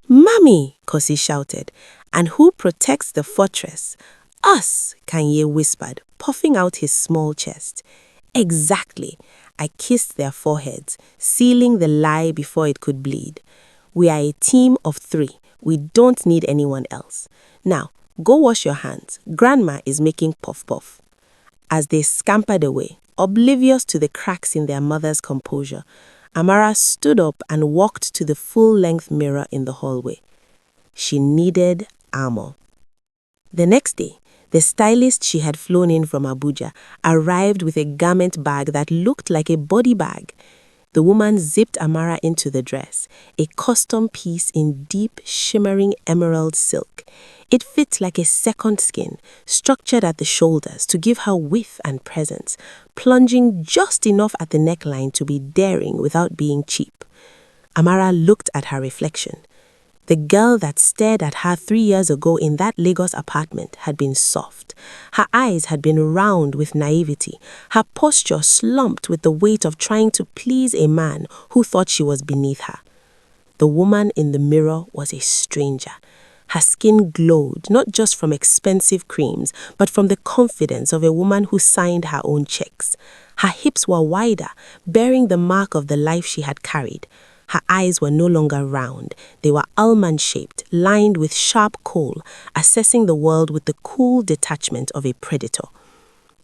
"Mommy," Kosi shouted. "And who protects the fortress?" "Us," Kanye whispered, puffing out his small chest. "Exactly." I kissed their foreheads, sealing the lie before it could bleed. "We are a team of 3. We don't need anyone else. Now, go wash your hands. Grandma is making puff-puff." As they scampered away, oblivious to the cracks in their mother's composure, Amara stood up and walked to the full-length mirror in the hallway. She needed armor. The next day, the stylist she had flown in from Abuja arrived with a garment bag that looked like a body bag. The woman zipped Amara into the dress, a custom piece in deep, shimmering emerald silk. It fit like a second skin, structured at the shoulders to give her width and presence, plunging just enough at the neckline to be daring without being cheap. Amara looked at her reflection. The girl that stared at her 3 years ago in that Lagos apartment had been soft. Her eyes had been round with naivety, her posture slumped with the weight of trying to please a man who thought she was beneath her. The woman in the mirror was a stranger. Her skin glowed, not just from expensive creams, but from the confidence of a woman who signed her own checks. Her hips were wider, bearing the mark of the life she had carried. Her eyes were no longer round. They were almond-shaped, lined with sharp kohl, assessing the world with the cool detachment of a predator.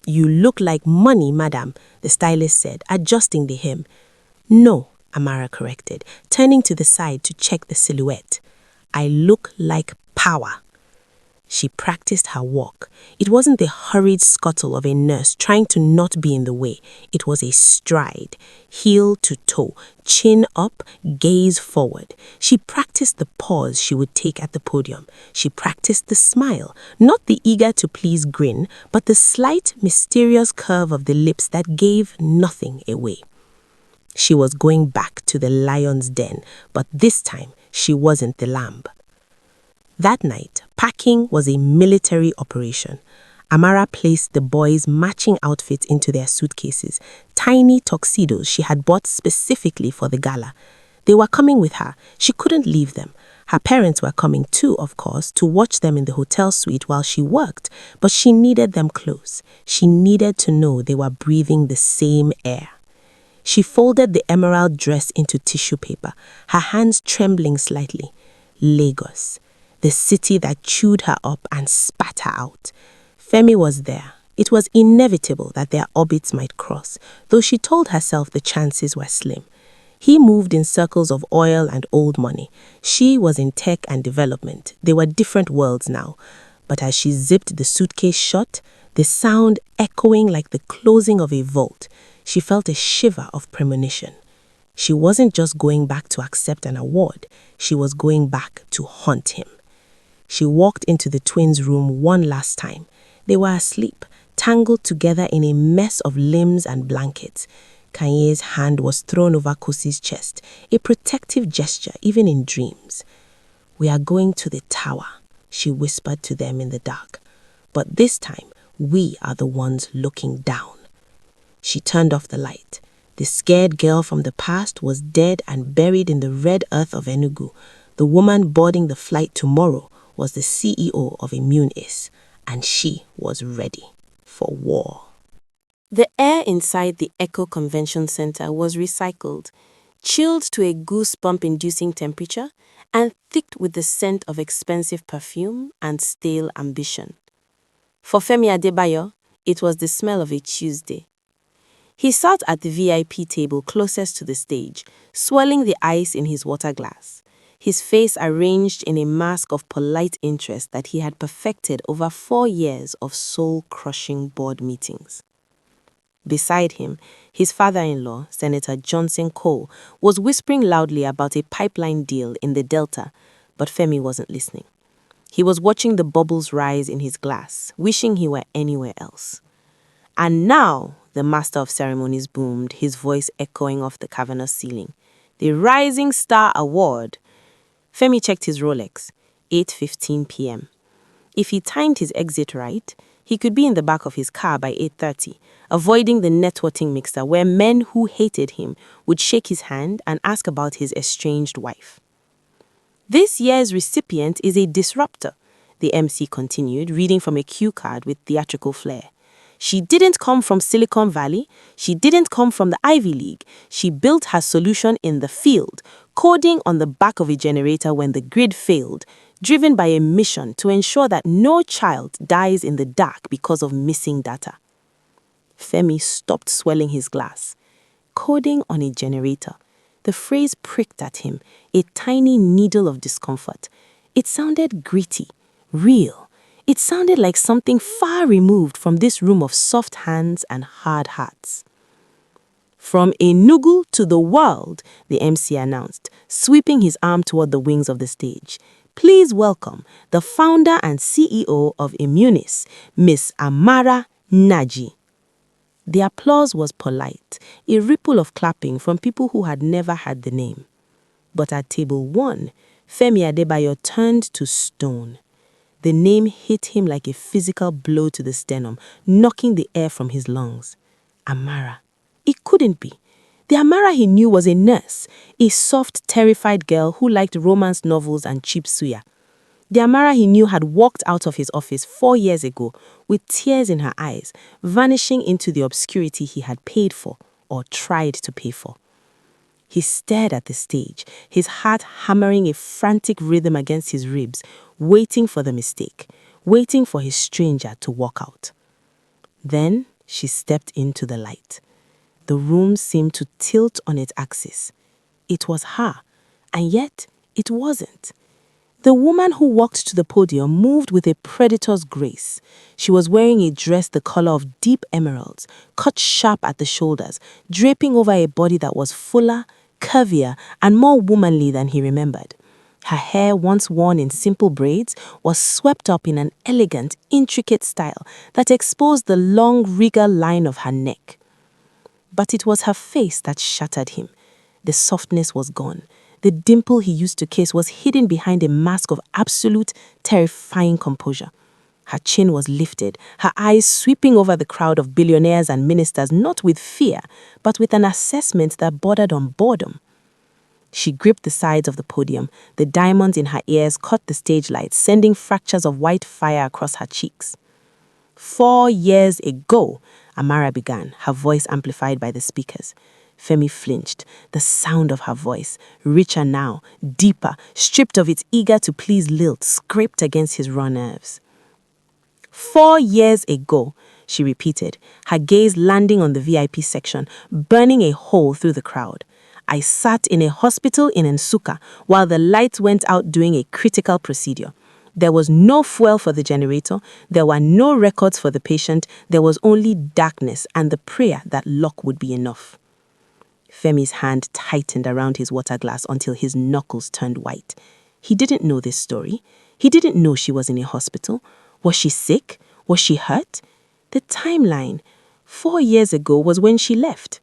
"You look like money, madam," the stylist said, adjusting the hem. "No," Amara corrected, turning to the side to check the silhouette. "I look like power." She practiced her walk. It wasn't the hurried scuttle of a nurse trying to not be in the way. It was a stride, heel to toe, chin up, gaze forward. She practiced the pause she would take at the podium. She practiced the smile, not the eager-to-please grin, but the slight, mysterious curve of the lips that gave nothing away. She was going back to the lion's den, but this time she wasn't the lamb. That night, packing was a military operation. Amara placed the boys' matching outfits into their suitcases, tiny tuxedos she had bought specifically for the gala. They were coming with her. She couldn't leave them. Her parents were coming too, of course, to watch them in the hotel suite while she worked, but she needed them close. She needed to know they were breathing the same air. She folded the emerald dress into tissue paper, her hands trembling slightly. Lagos. The city that chewed her up and spat her out. Femi was there. It was inevitable that their orbits might cross, though she told herself the chances were slim. He moved in circles of oil and old money. She was in tech and development. They were different worlds now. But as she zipped the suitcase shut, the sound echoing like the closing of a vault, she felt a shiver of premonition. She wasn't just going back to accept an award. She was going back to haunt him. She walked into the twins' room one last time. They were asleep, tangled together in a mess of limbs and blankets. Kanye's hand was thrown over Kosi's chest, a protective gesture even in dreams. "We are going to the tower," she whispered to them in the dark. "But this time, We are the ones looking down. She turned off the light. The scared girl from the past was dead and buried in the red earth of Enugu. The woman boarding the flight tomorrow was the CEO of Immunis, and she was ready for war. The air inside the Echo Convention Center was recycled, chilled to a goosebump-inducing temperature, and thick with the scent of expensive perfume and stale ambition. For Femi Adebayo, it was the smell of a Tuesday. He sat at the VIP table closest to the stage, swirling the ice in his water glass, his face arranged in a mask of polite interest that he had perfected over 4 years of soul-crushing board meetings. Beside him, his father-in-law, Senator Johnson Cole, was whispering loudly about a pipeline deal in the Delta, but Femi wasn't listening. He was watching the bubbles rise in his glass, wishing he were anywhere else. And now, the master of ceremonies boomed, his voice echoing off the cavernous ceiling. The Rising Star Award. Femi checked his Rolex, 8:15 p.m. If he timed his exit right, he could be in the back of his car by 8:30, avoiding the networking mixer where men who hated him would shake his hand and ask about his estranged wife. This year's recipient is a disruptor, the MC continued, reading from a cue card with theatrical flair. She didn't come from Silicon Valley. She didn't come from the Ivy League. She built her solution in the field, coding on the back of a generator when the grid failed, driven by a mission to ensure that no child dies in the dark because of missing data. Femi stopped swelling his glass. Coding on a generator. The phrase pricked at him, a tiny needle of discomfort. It sounded gritty, real. It sounded like something far removed from this room of soft hands and hard hearts. From Enugu to the world, the MC announced, sweeping his arm toward the wings of the stage. Please welcome the founder and CEO of Immunis, Miss Amara Nnaji. The applause was polite, a ripple of clapping from people who had never heard the name. But at table 1, Femi Adebayo turned to stone. The name hit him like a physical blow to the sternum, knocking the air from his lungs. Amara. It couldn't be. The Amara he knew was a nurse, a soft, terrified girl who liked romance novels and cheap suya. The Amara he knew had walked out of his office 4 years ago with tears in her eyes, vanishing into the obscurity he had paid for or tried to pay for. He stared at the stage, his heart hammering a frantic rhythm against his ribs, waiting for the mistake, waiting for his stranger to walk out. Then she stepped into the light. The room seemed to tilt on its axis. It was her, and yet it wasn't. The woman who walked to the podium moved with a predator's grace. She was wearing a dress the color of deep emeralds, cut sharp at the shoulders, draping over a body that was fuller, curvier, and more womanly than he remembered. Her hair, once worn in simple braids, was swept up in an elegant, intricate style that exposed the long, regal line of her neck. But it was her face that shattered him. The softness was gone. The dimple he used to kiss was hidden behind a mask of absolute, terrifying composure. Her chin was lifted, her eyes sweeping over the crowd of billionaires and ministers, not with fear, but with an assessment that bordered on boredom. She gripped the sides of the podium. The diamonds in her ears caught the stage lights, sending fractures of white fire across her cheeks. 4 years ago, Amara began, her voice amplified by the speakers. Femi flinched. The sound of her voice, richer now, deeper, stripped of its eager-to-please lilt, scraped against his raw nerves. 4 years ago, she repeated, her gaze landing on the VIP section, burning a hole through the crowd. I sat in a hospital in Nsukka while the lights went out doing a critical procedure. There was no fuel for the generator, there were no records for the patient, there was only darkness and the prayer that luck would be enough. Femi's hand tightened around his water glass until his knuckles turned white. He didn't know this story. He didn't know she was in a hospital. Was she sick? Was she hurt? The timeline, 4 years ago, was when she left.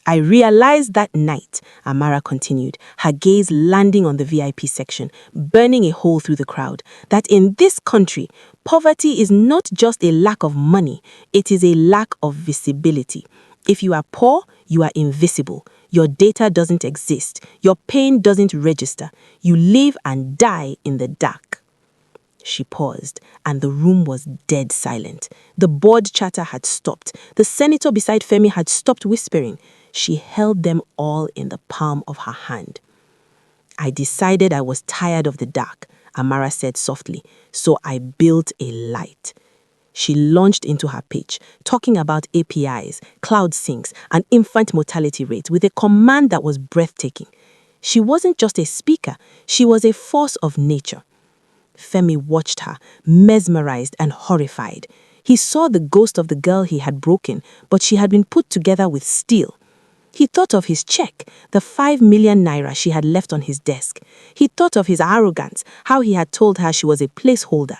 I realized that night, Amara continued, her gaze landing on the VIP section, burning a hole through the crowd, that in this country, Poverty is not just a lack of money, it is a lack of visibility. If you are poor, you are invisible. Your data doesn't exist. Your pain doesn't register. You live and die in the dark. She paused, and the room was dead silent. The board chatter had stopped. The senator beside Femi had stopped whispering. She held them all in the palm of her hand. I decided I was tired of the dark, Amara said softly, so I built a light. She launched into her pitch, talking about APIs, cloud syncs, and infant mortality rates with a command that was breathtaking. She wasn't just a speaker, she was a force of nature. Femi watched her, mesmerized and horrified. He saw the ghost of the girl he had broken, but she had been put together with steel. He thought of his check, the 5 million naira she had left on his desk. He thought of his arrogance, how he had told her she was a placeholder.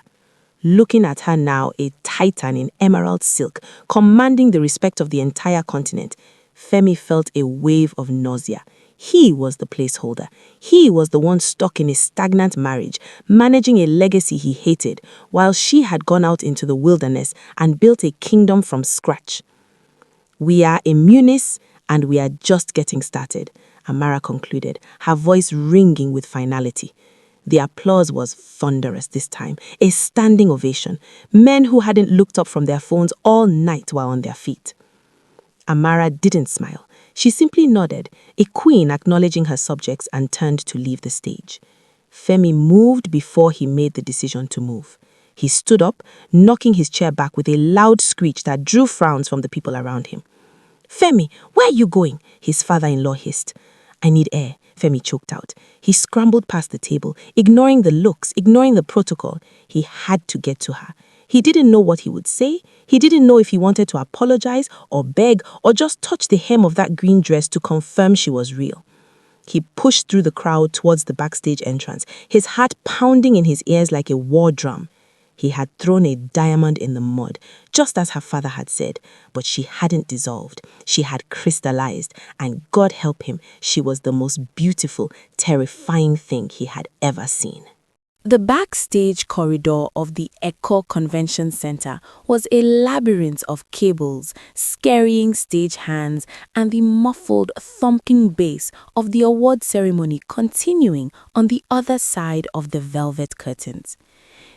Looking at her now, a titan in emerald silk, commanding the respect of the entire continent, Femi felt a wave of nausea. He was the placeholder. He was the one stuck in a stagnant marriage, managing a legacy he hated, while she had gone out into the wilderness and built a kingdom from scratch. We are immunis, and we are just getting started, Amara concluded, her voice ringing with finality. The applause was thunderous this time, a standing ovation. Men who hadn't looked up from their phones all night were on their feet. Amara didn't smile. She simply nodded, a queen acknowledging her subjects, and turned to leave the stage. Femi moved before he made the decision to move. He stood up, knocking his chair back with a loud screech that drew frowns from the people around him. "Femi, where are you going?" his father-in-law hissed. "I need air," Femi choked out. He scrambled past the table, ignoring the looks, ignoring the protocol. He had to get to her. He didn't know what he would say. He didn't know if he wanted to apologize or beg or just touch the hem of that green dress to confirm she was real. He pushed through the crowd towards the backstage entrance, his heart pounding in his ears like a war drum. He had thrown a diamond in the mud, just as her father had said, but she hadn't dissolved. She had crystallized, and God help him, she was the most beautiful, terrifying thing he had ever seen. The backstage corridor of the Echo Convention Center was a labyrinth of cables, scurrying stagehands, and the muffled, thumping bass of the award ceremony continuing on the other side of the velvet curtains.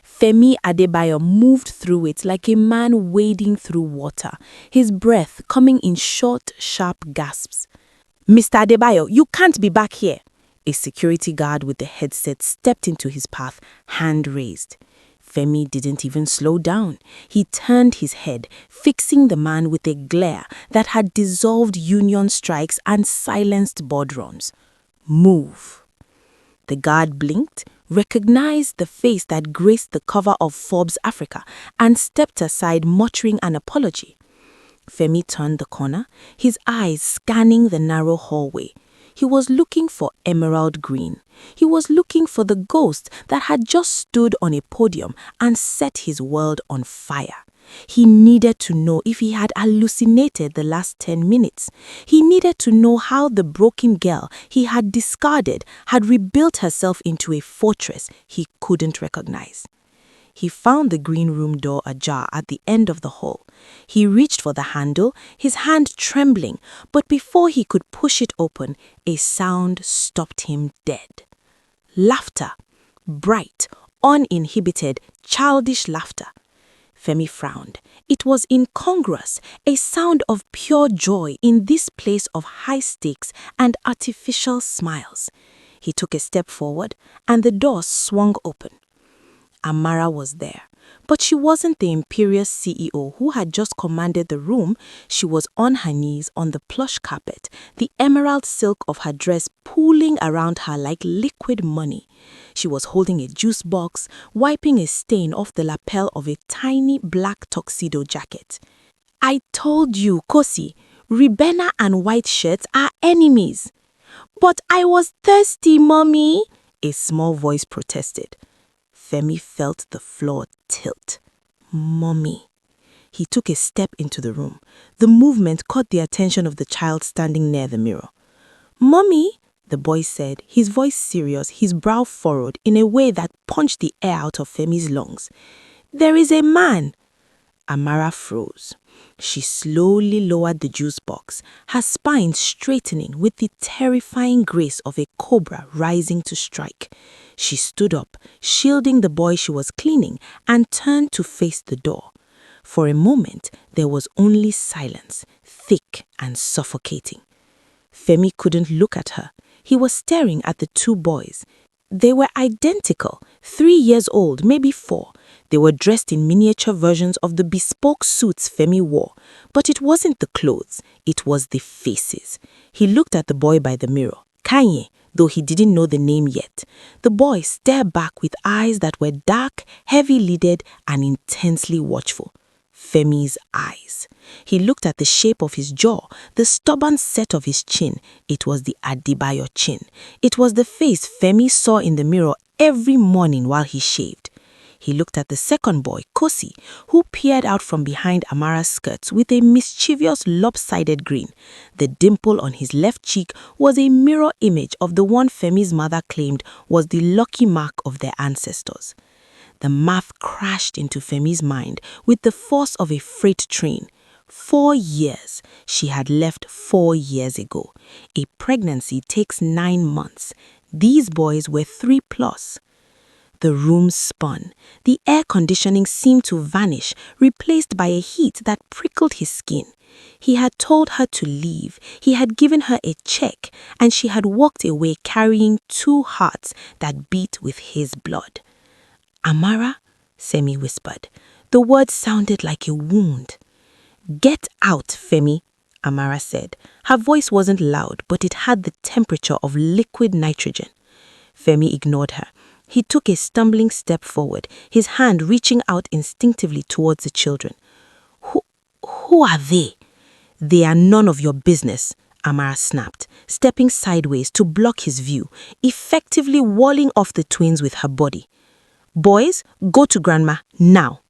Femi Adebayo moved through it like a man wading through water, his breath coming in short, sharp gasps. "Mr. Adebayo, you can't be back here." A security guard with the headset stepped into his path, hand raised. Femi didn't even slow down. He turned his head, fixing the man with a glare that had dissolved union strikes and silenced boardrooms. "Move." The guard blinked, recognized the face that graced the cover of Forbes Africa, and stepped aside, muttering an apology. Femi turned the corner, his eyes scanning the narrow hallway. He was looking for emerald green. He was looking for the ghost that had just stood on a podium and set his world on fire. He needed to know if he had hallucinated the last 10 minutes. He needed to know how the broken girl he had discarded had rebuilt herself into a fortress he couldn't recognize. He found the green room door ajar at the end of the hall. He reached for the handle, his hand trembling, but before he could push it open, a sound stopped him dead. Laughter. Bright, uninhibited, childish laughter. Femi frowned. It was incongruous, a sound of pure joy in this place of high stakes and artificial smiles. He took a step forward, and the door swung open. Amara was there, but she wasn't the imperious CEO who had just commanded the room. She was on her knees on the plush carpet, the emerald silk of her dress pooling around her like liquid money. She was holding a juice box, wiping a stain off the lapel of a tiny black tuxedo jacket. "I told you, Kosi, Ribena and white shirts are enemies." "But I was thirsty, Mommy," a small voice protested. Femi felt the floor tilt. Mommy. He took a step into the room. The movement caught the attention of the child standing near the mirror. "Mommy," the boy said, his voice serious, his brow furrowed in a way that punched the air out of Femi's lungs. There is a man. Amara froze. She slowly lowered the juice box, her spine straightening with the terrifying grace of a cobra rising to strike. She stood up, shielding the boy she was cleaning, and turned to face the door. For a moment, there was only silence, thick and suffocating. Femi couldn't look at her. He was staring at the two boys. They were identical, 3 years old, maybe 4. They were dressed in miniature versions of the bespoke suits Femi wore. But it wasn't the clothes, it was the faces. He looked at the boy by the mirror, Kanye, though he didn't know the name yet. The boy stared back with eyes that were dark, heavy-lidded, and intensely watchful. Femi's eyes. He looked at the shape of his jaw, the stubborn set of his chin. It was the Adebayo chin. It was the face Femi saw in the mirror every morning while he shaved. He looked at the second boy, Kosi, who peered out from behind Amara's skirts with a mischievous, lopsided grin. The dimple on his left cheek was a mirror image of the one Femi's mother claimed was the lucky mark of their ancestors. The math crashed into Femi's mind with the force of a freight train. 4 years. She had left 4 years ago. A pregnancy takes 9 months. These boys were 3+. The room spun. The air conditioning seemed to vanish, replaced by a heat that prickled his skin. He had told her to leave. He had given her a check, and she had walked away carrying 2 hearts that beat with his blood. Amara, Femi whispered. The word sounded like a wound. Get out, Femi, Amara said. Her voice wasn't loud, but it had the temperature of liquid nitrogen. Femi ignored her. He took a stumbling step forward, his hand reaching out instinctively towards the children. Who are they? They are none of your business, Amara snapped, stepping sideways to block his view, effectively walling off the twins with her body. Boys, go to Grandma, now.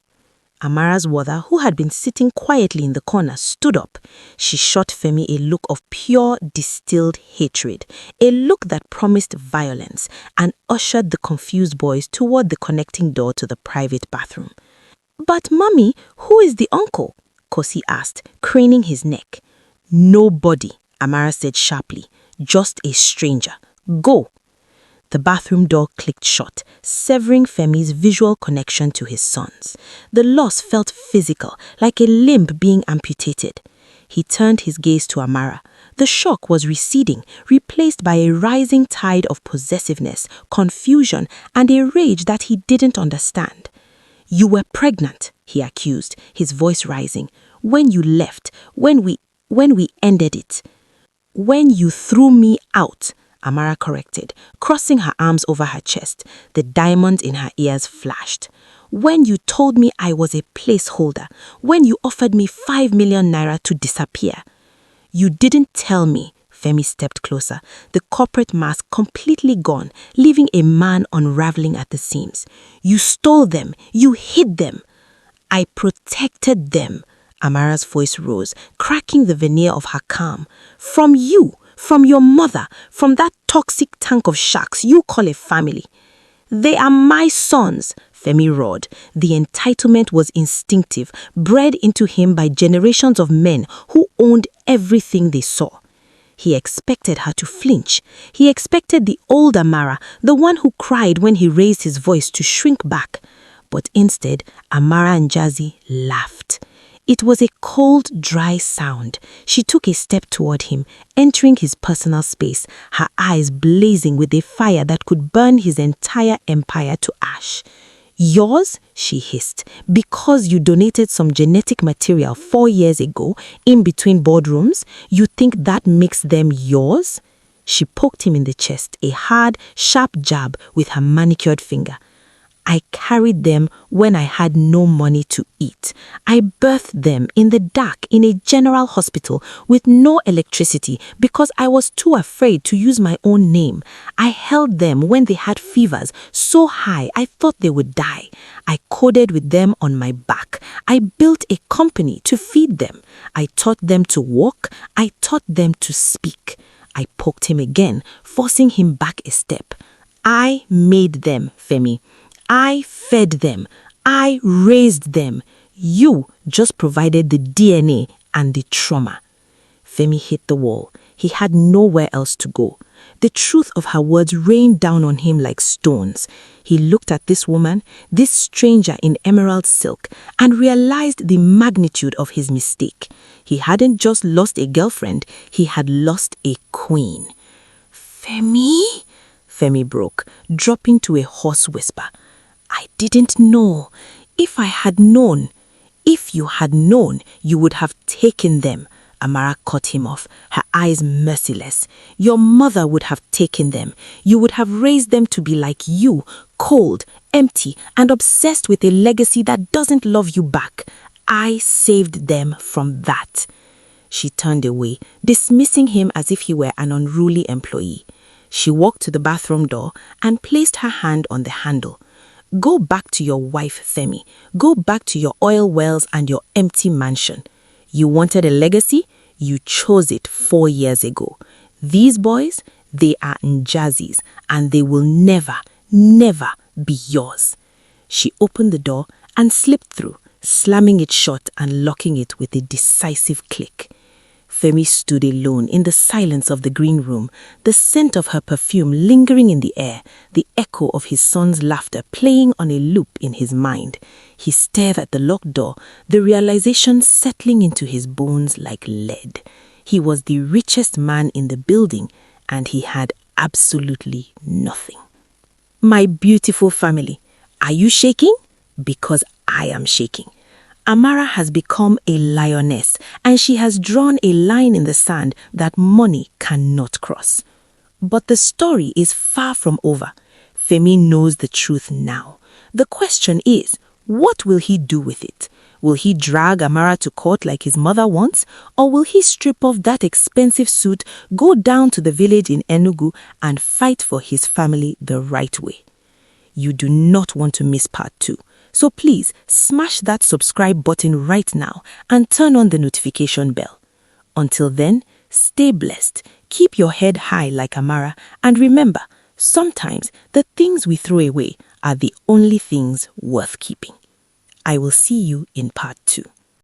Amara's mother, who had been sitting quietly in the corner, stood up. She shot Femi a look of pure, distilled hatred, a look that promised violence, and ushered the confused boys toward the connecting door to the private bathroom. But, Mummy, who is the uncle? Kosi asked, craning his neck. Nobody, Amara said sharply. Just a stranger. Go. The bathroom door clicked shut, severing Femi's visual connection to his sons. The loss felt physical, like a limb being amputated. He turned his gaze to Amara. The shock was receding, replaced by a rising tide of possessiveness, confusion, and a rage that he didn't understand. You were pregnant, he accused, his voice rising. When you left, when we ended it. When you threw me out, Amara corrected, crossing her arms over her chest. The diamonds in her ears flashed. When you told me I was a placeholder, when you offered me 5 million naira to disappear. You didn't tell me. Femi stepped closer, the corporate mask completely gone, leaving a man unraveling at the seams. You stole them. You hid them. I protected them. Amara's voice rose, cracking the veneer of her calm. From you. From your mother, from that toxic tank of sharks you call a family. They are my sons, Femi roared. The entitlement was instinctive, bred into him by generations of men who owned everything they saw. He expected her to flinch. He expected the old Amara, the one who cried when he raised his voice, to shrink back. But instead, Amara Nnaji laughed. It was a cold, dry sound. She took a step toward him, entering his personal space, her eyes blazing with a fire that could burn his entire empire to ash. Yours, she hissed, because you donated some genetic material 4 years ago, in between boardrooms, you think that makes them yours? She poked him in the chest, a hard, sharp jab with her manicured finger. I carried them when I had no money to eat. I birthed them in the dark in a general hospital with no electricity because I was too afraid to use my own name. I held them when they had fevers so high I thought they would die. I coded with them on my back. I built a company to feed them. I taught them to walk. I taught them to speak. I poked him again, forcing him back a step. I made them, Femi. I fed them. I raised them. You just provided the DNA and the trauma. Femi hit the wall. He had nowhere else to go. The truth of her words rained down on him like stones. He looked at this woman, this stranger in emerald silk, and realized the magnitude of his mistake. He hadn't just lost a girlfriend, he had lost a queen. Femi? Femi broke, dropping to a hoarse whisper. I didn't know. If I had known. If you had known, you would have taken them. Amara cut him off, her eyes merciless. Your mother would have taken them. You would have raised them to be like you, cold, empty, and obsessed with a legacy that doesn't love you back. I saved them from that. She turned away, dismissing him as if he were an unruly employee. She walked to the bathroom door and placed her hand on the handle. Go back to your wife, Femi. Go back to your oil wells and your empty mansion. You wanted a legacy? You chose it 4 years ago. These boys, they are Njazis, and they will never, never be yours. She opened the door and slipped through, slamming it shut and locking it with a decisive click. Femi stood alone in the silence of the green room, the scent of her perfume lingering in the air, the echo of his son's laughter playing on a loop in his mind. He stared at the locked door, the realization settling into his bones like lead. He was the richest man in the building, and he had absolutely nothing. My beautiful family, are you shaking? Because I am shaking. Amara has become a lioness, and she has drawn a line in the sand that money cannot cross. But the story is far from over. Femi knows the truth now. The question is, what will he do with it? Will he drag Amara to court like his mother wants, or will he strip off that expensive suit, go down to the village in Enugu, and fight for his family the right way? You do not want to miss part 2. So please smash that subscribe button right now and turn on the notification bell. Until then, stay blessed, keep your head high like Amara, and remember, sometimes the things we throw away are the only things worth keeping. I will see you in part 2.